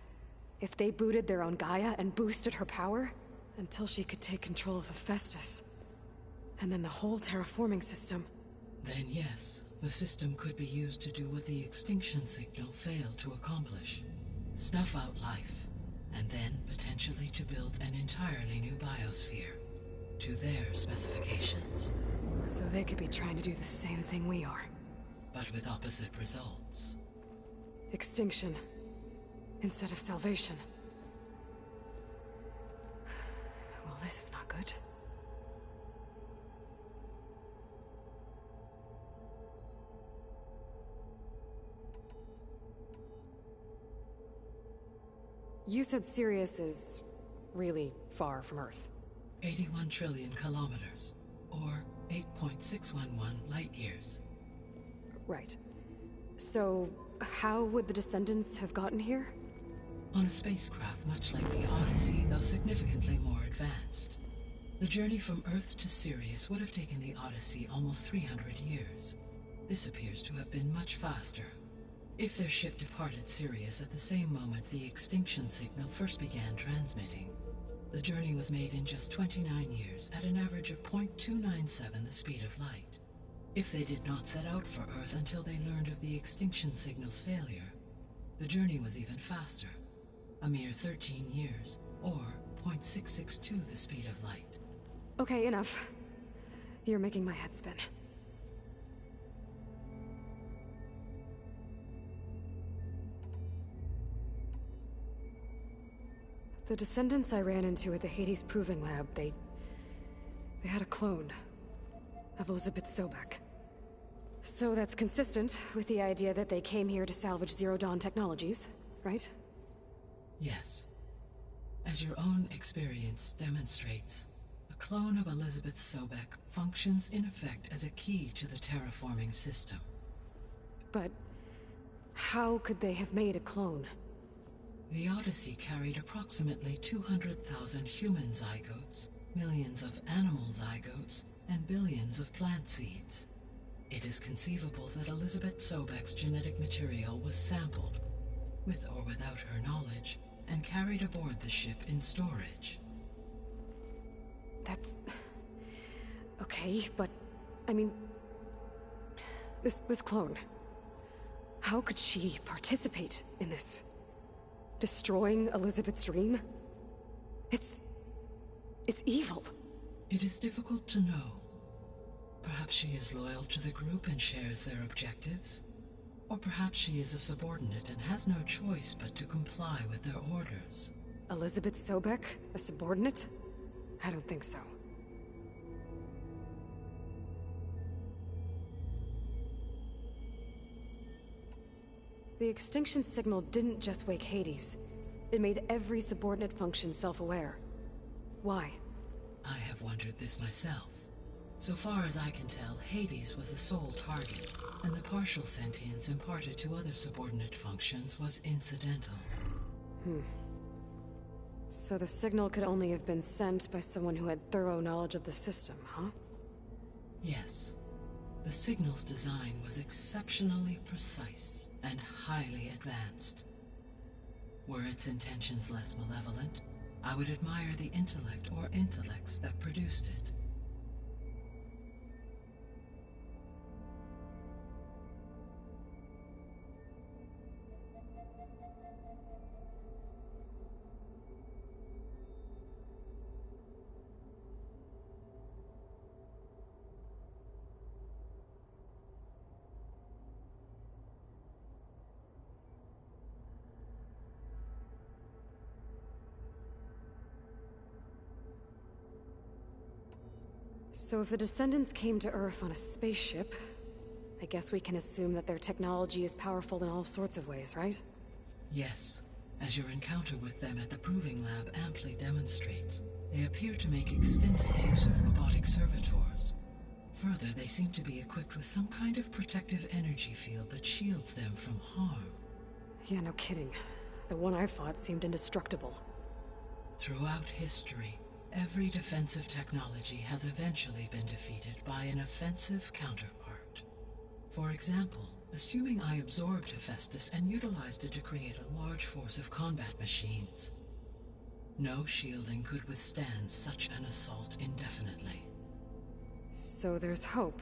If they booted their own Gaia and boosted her power, until she could take control of Hephaestus. And then the whole terraforming system. Then yes, the system could be used to do what the extinction signal failed to accomplish. Snuff out life, and then potentially to build an entirely new biosphere. To their specifications. So they could be trying to do the same thing we are. But with opposite results. Extinction. Instead of salvation. Well, this is not good. You said Sirius is really far from Earth. 81 trillion kilometers, or 8.611 light years. Right. So, how would the descendants have gotten here? On a spacecraft much like the Odyssey, though significantly more advanced. The journey from Earth to Sirius would have taken the Odyssey almost 300 years. This appears to have been much faster. If their ship departed Sirius at the same moment the extinction signal first began transmitting, the journey was made in just 29 years at an average of 0.297 the speed of light. If they did not set out for Earth until they learned of the extinction signal's failure, the journey was even faster. A mere 13 years, or 0.662 the speed of light. Okay, enough. You're making my head spin. The descendants I ran into at the Hades Proving Lab, they had a clone of Elizabeth Sobek. So that's consistent with the idea that they came here to salvage Zero Dawn technologies, right? Yes. As your own experience demonstrates, a clone of Elizabeth Sobek functions in effect as a key to the terraforming system. But how could they have made a clone? The Odyssey carried approximately 200,000 human zygotes, millions of animal zygotes, and billions of plant seeds. It is conceivable that Elizabeth Sobek's genetic material was sampled, with or without her knowledge, and carried aboard the ship in storage. That's... okay, but... I mean... This clone... How could she participate in this? Destroying Elizabeth's dream? It's evil. It is difficult to know. Perhaps she is loyal to the group and shares their objectives. Or perhaps she is a subordinate and has no choice but to comply with their orders. Elizabeth Sobek? A subordinate? I don't think so. The extinction signal didn't just wake Hades. It made every subordinate function self-aware. Why? I have wondered this myself. So far as I can tell, Hades was the sole target, and the partial sentience imparted to other subordinate functions was incidental. So the signal could only have been sent by someone who had thorough knowledge of the system, huh? Yes. The signal's design was exceptionally precise and highly advanced. Were its intentions less malevolent, I would admire the intellect or intellects that produced it. So if the descendants came to Earth on a spaceship, I guess we can assume that their technology is powerful in all sorts of ways, right? Yes. As your encounter with them at the Proving Lab amply demonstrates, they appear to make extensive use of robotic servitors. Further, they seem to be equipped with some kind of protective energy field that shields them from harm. Yeah, no kidding. The one I fought seemed indestructible. Throughout history, every defensive technology has eventually been defeated by an offensive counterpart. For example, assuming I absorbed Hephaestus and utilized it to create a large force of combat machines. No shielding could withstand such an assault indefinitely. So there's hope.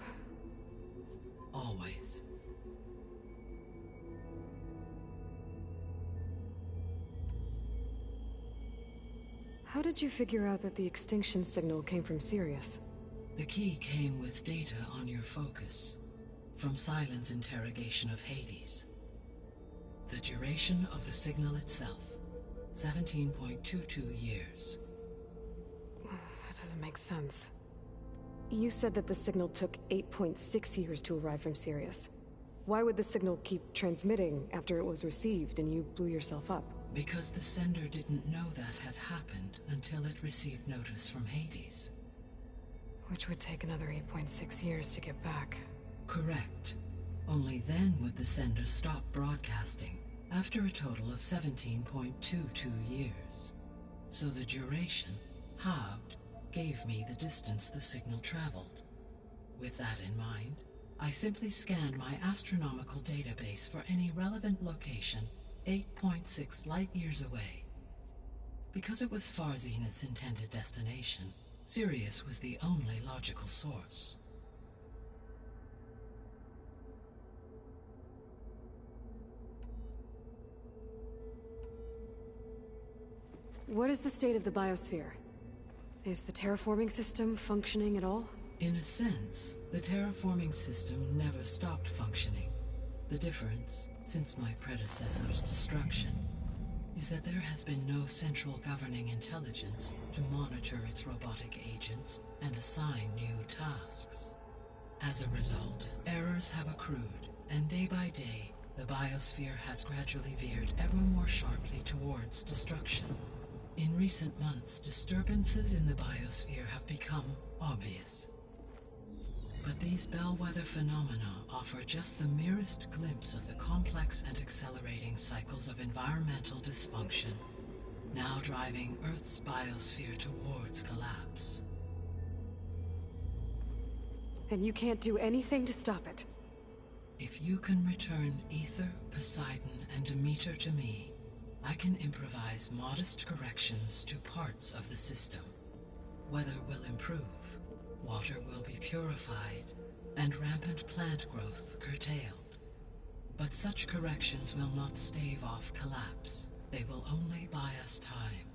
Always. How did you figure out that the extinction signal came from Sirius? The key came with data on your focus, from Silent's interrogation of Hades. The duration of the signal itself, 17.22 years. That doesn't make sense. You said that the signal took 8.6 years to arrive from Sirius. Why would the signal keep transmitting after it was received and you blew yourself up? Because the sender didn't know that had happened until it received notice from Hades. Which would take another 8.6 years to get back. Correct. Only then would the sender stop broadcasting, after a total of 17.22 years. So the duration, halved, gave me the distance the signal traveled. With that in mind, I simply scanned my astronomical database for any relevant location 8.6 light-years away. Because it was far Zenith's intended destination, Sirius was the only logical source. What is the state of the biosphere? Is the terraforming system functioning at all? In a sense, the terraforming system never stopped functioning. The difference, since my predecessor's destruction, is that there has been no central governing intelligence to monitor its robotic agents and assign new tasks. As a result, errors have accrued, and day by day, the biosphere has gradually veered ever more sharply towards destruction. In recent months, disturbances in the biosphere have become obvious. But these bellwether phenomena offer just the merest glimpse of the complex and accelerating cycles of environmental dysfunction, now driving Earth's biosphere towards collapse. And you can't do anything to stop it? If you can return Ether, Poseidon, and Demeter to me, I can improvise modest corrections to parts of the system. Weather will improve, water will be purified, and rampant plant growth curtailed. But such corrections will not stave off collapse. They will only buy us time.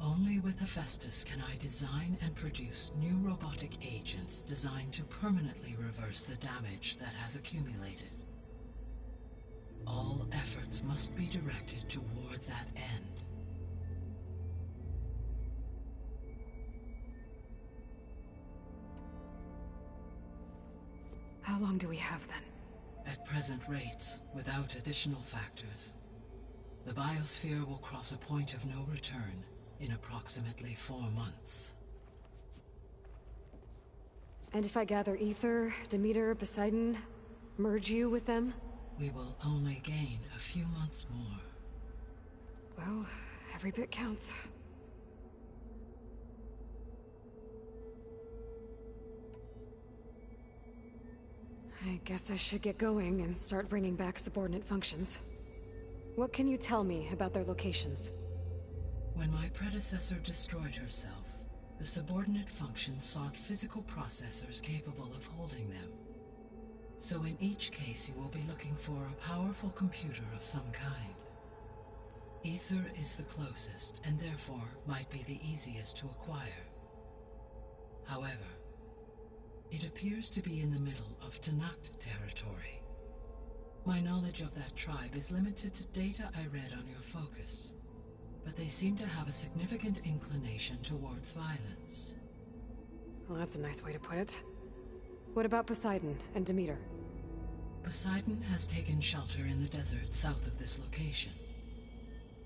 Only with Hephaestus can I design and produce new robotic agents designed to permanently reverse the damage that has accumulated. All efforts must be directed toward that end. How long do we have then? At present rates, without additional factors, the biosphere will cross a point of no return in approximately 4 months. And if I gather Ether, Demeter, Poseidon, merge you with them? We will only gain a few months more. Well, every bit counts. I guess I should get going and start bringing back subordinate functions. What can you tell me about their locations? When my predecessor destroyed herself, the subordinate functions sought physical processors capable of holding them. So in each case you will be looking for a powerful computer of some kind. Ether is the closest, and therefore might be the easiest to acquire. However, it appears to be in the middle of Tanakh territory. My knowledge of that tribe is limited to data I read on your focus, but they seem to have a significant inclination towards violence. Well, that's a nice way to put it. What about Poseidon and Demeter? Poseidon has taken shelter in the desert south of this location.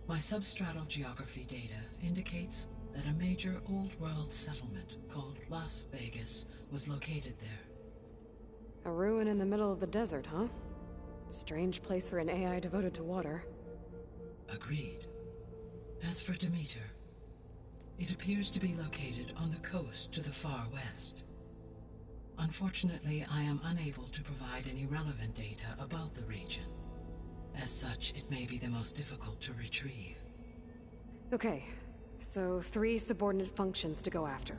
My substratal geography data indicates that a major old-world settlement called Las Vegas was located there. A ruin in the middle of the desert, huh? Strange place for an AI devoted to water. Agreed. As for Demeter, it appears to be located on the coast to the far west. Unfortunately, I am unable to provide any relevant data about the region. As such, it may be the most difficult to retrieve. Okay, so 3 subordinate functions to go after.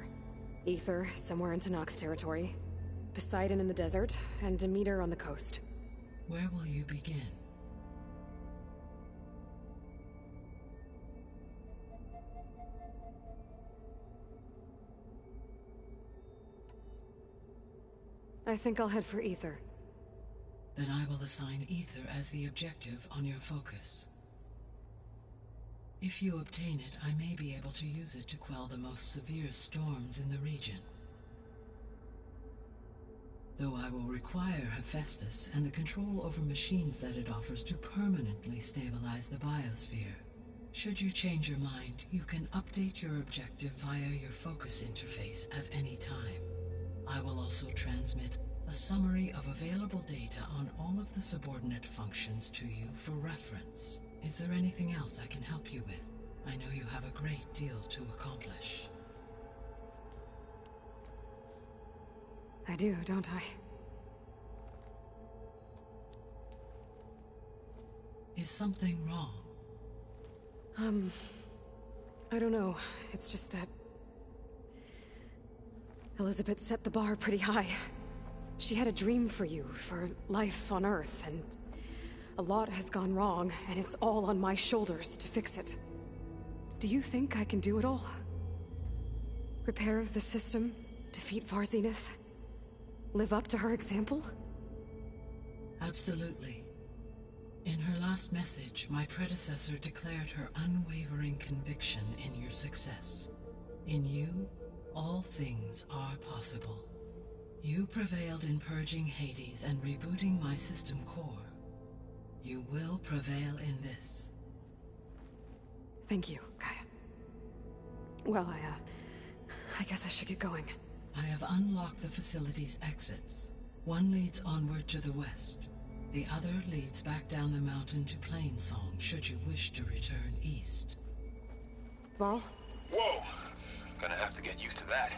Ether, somewhere in Tanakh territory, Poseidon in the desert, and Demeter on the coast. Where will you begin? I think I'll head for Ether. Then I will assign Ether as the objective on your focus. If you obtain it, I may be able to use it to quell the most severe storms in the region. Though I will require Hephaestus and the control over machines that it offers to permanently stabilize the biosphere. Should you change your mind, you can update your objective via your focus interface at any time. I will also transmit a summary of available data on all of the subordinate functions to you for reference. Is there anything else I can help you with? I know you have a great deal to accomplish. I do, don't I? Is something wrong? I don't know. It's just that Elizabeth set the bar pretty high. She had a dream for you, for life on Earth, and a lot has gone wrong, and it's all on my shoulders to fix it. Do you think I can do it all? Repair the system, defeat Varzenith, live up to her example? Absolutely. In her last message, my predecessor declared her unwavering conviction in your success. In you, all things are possible. You prevailed in purging Hades and rebooting my system core. You will prevail in this. Thank you, Gaia. Well, I guess I should get going. I have unlocked the facility's exits. One leads onward to the west. The other leads back down the mountain to Plainsong, should you wish to return east. Varl? Whoa! Gonna have to get used to that.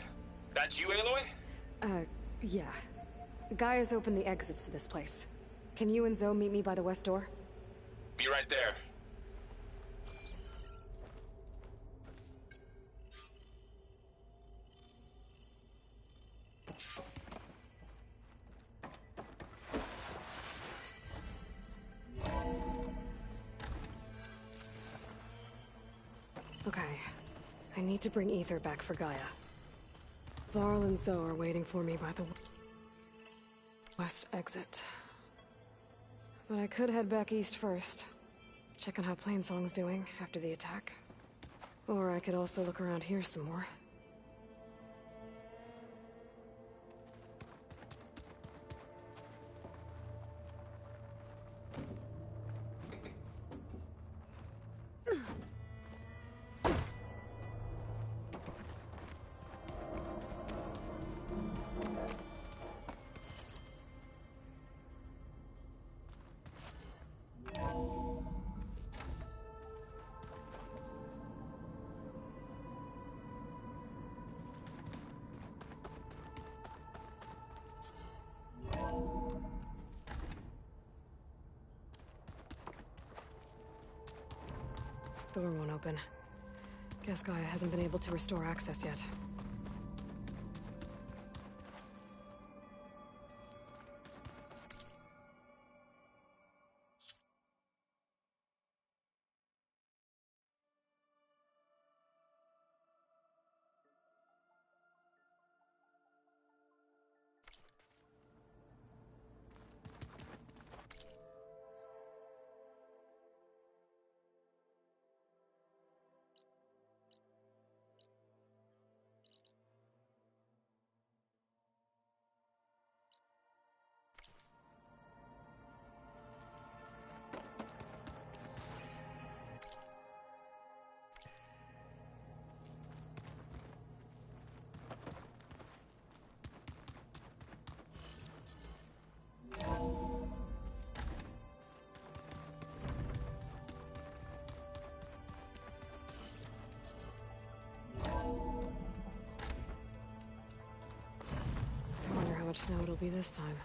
That's you, Aloy? Yeah. Gaia's opened the exits to this place. Can you and Zoe meet me by the west door? Be right there. Okay. I need to bring Ether back for Gaia. Varl and Zoe are waiting for me by the west exit. But I could head back east first. Check on how Plainsong's doing after the attack. Or I could also look around here some more. Door won't open. Guess Gaia hasn't been able to restore access yet. much snow it'll be this time.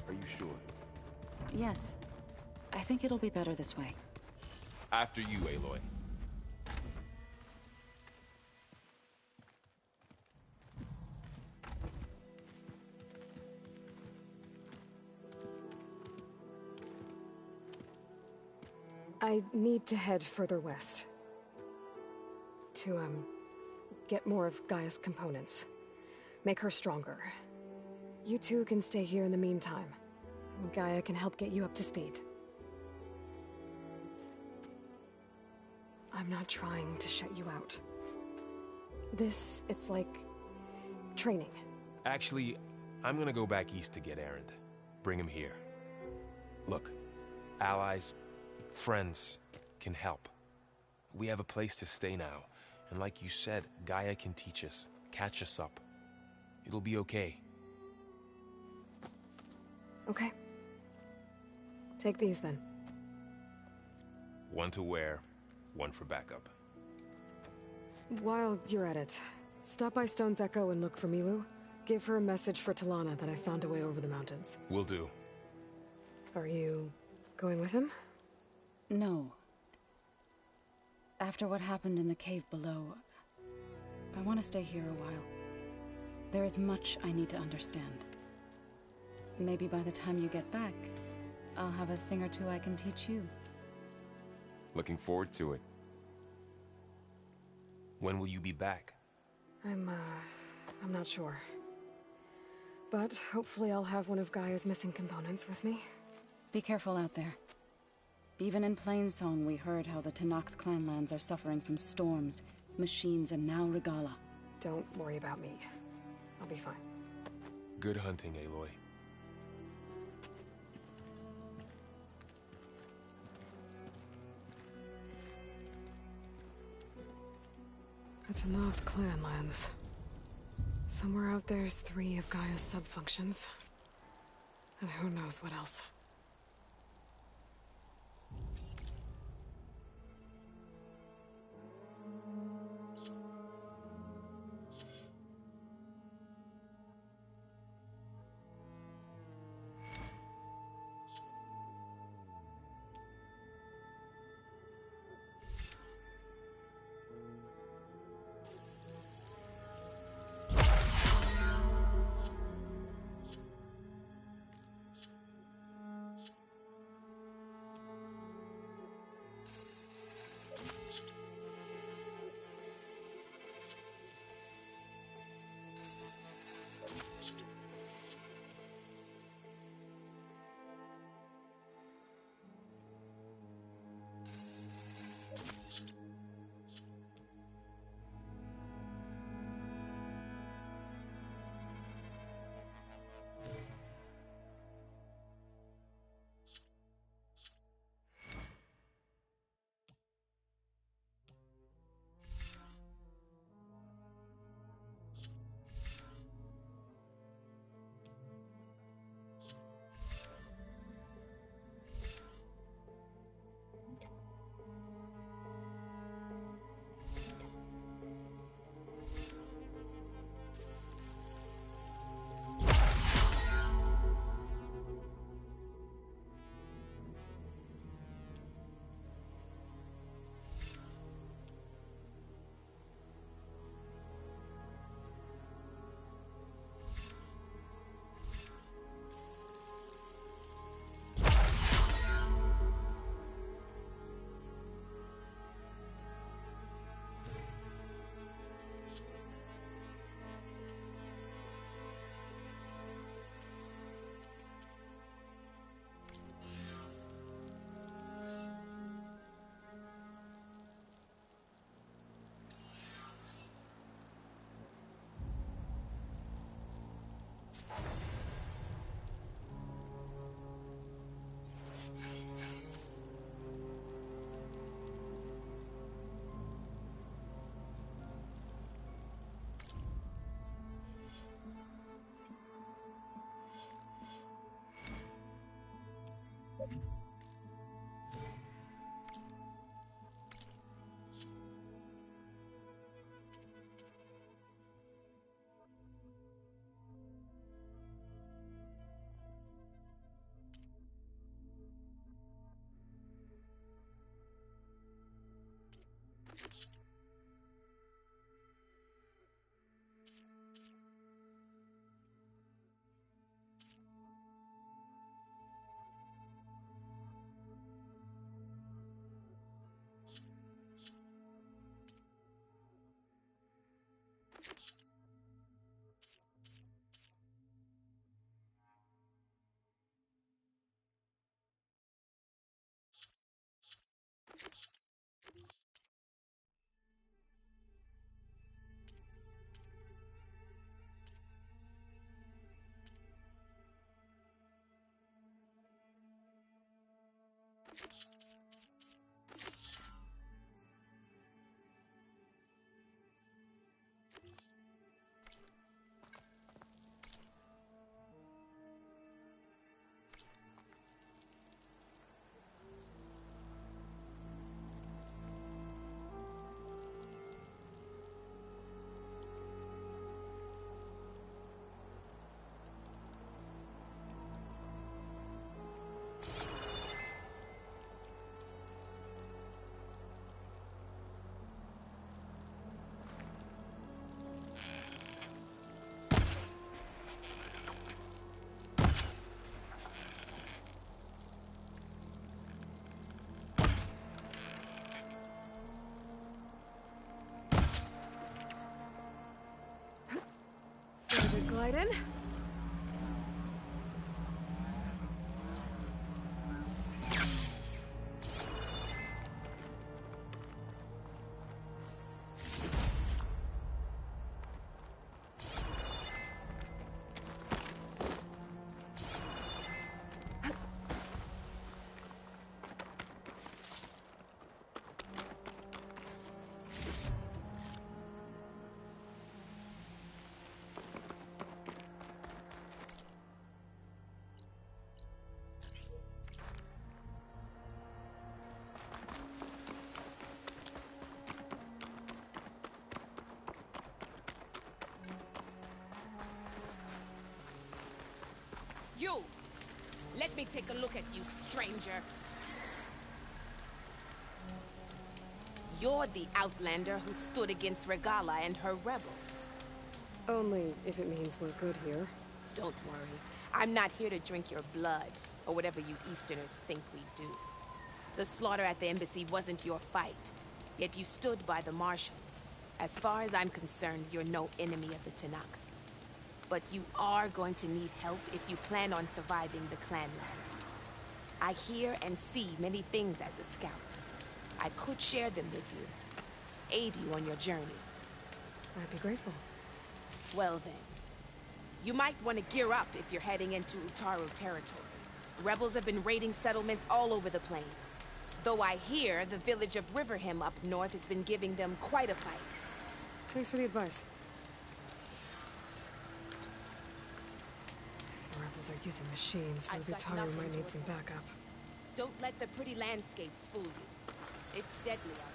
Are you sure? Yes. I think it'll be better this way. After you, Aloy. I need to head further west. To, get more of Gaia's components. Make her stronger. You two can stay here in the meantime. Gaia can help get you up to speed. I'm not trying to shut you out. It's like... training. Actually, I'm gonna go back east to get Erend. Bring him here. Look, allies, friends can help. We have a place to stay now, and like you said, Gaia can teach us, catch us up. It'll be okay. Okay. Take these then. One to wear, one for backup. While you're at it, stop by Stone's Echo and look for Milu. Give her a message for Talana that I found a way over the mountains. Will do. Are you going with him? No. After what happened in the cave below, I want to stay here a while. There is much I need to understand. Maybe by the time you get back, I'll have a thing or two I can teach you. Looking forward to it. When will you be back? I'm not sure. But hopefully I'll have one of Gaia's missing components with me. Be careful out there. Even in Plainsong, we heard how the Tenakth clanlands are suffering from storms, machines, and now Regala. Don't worry about me. I'll be fine. Good hunting, Aloy. The Tenakth clanlands. Somewhere out there's 3 of Gaia's sub-functions. And who knows what else. get in? You! Let me take a look at you, stranger. You're the outlander who stood against Regala and her rebels. Only if it means we're good here. Don't worry. I'm not here to drink your blood, or whatever you Easterners think we do. The slaughter at the embassy wasn't your fight, yet you stood by the marshals. As far as I'm concerned, you're no enemy of the Tenakth. But you are going to need help if you plan on surviving the clanlands. I hear and see many things as a scout. I could share them with you, aid you on your journey. I'd be grateful. Well then, you might want to gear up if you're heading into Utaru territory. Rebels have been raiding settlements all over the plains. Though I hear the village of Riverhim up north has been giving them quite a fight. Thanks for the advice. If the rebels are using machines, those I've got Utaru nothing might to need some report. backup. Don't let the pretty landscapes fool you. It's deadly out here.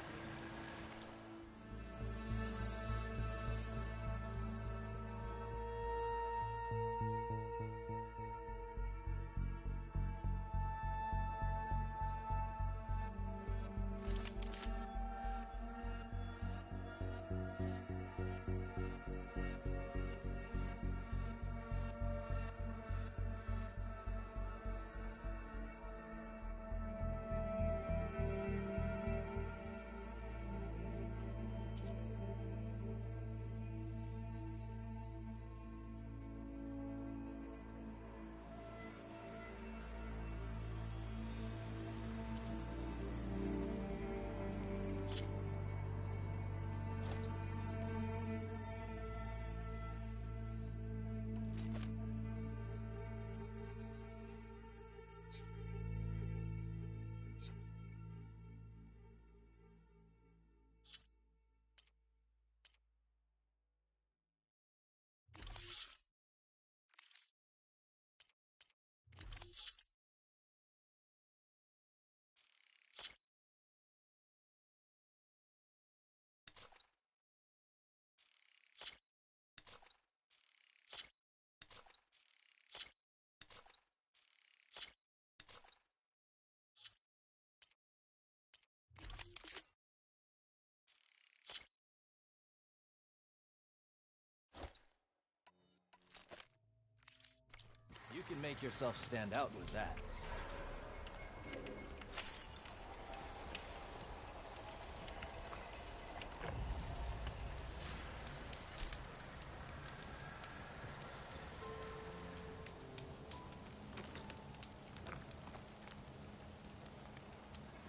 You can make yourself stand out with that.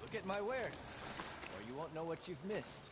Look at my wares, or you won't know what you've missed.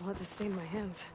to let this stain my hands.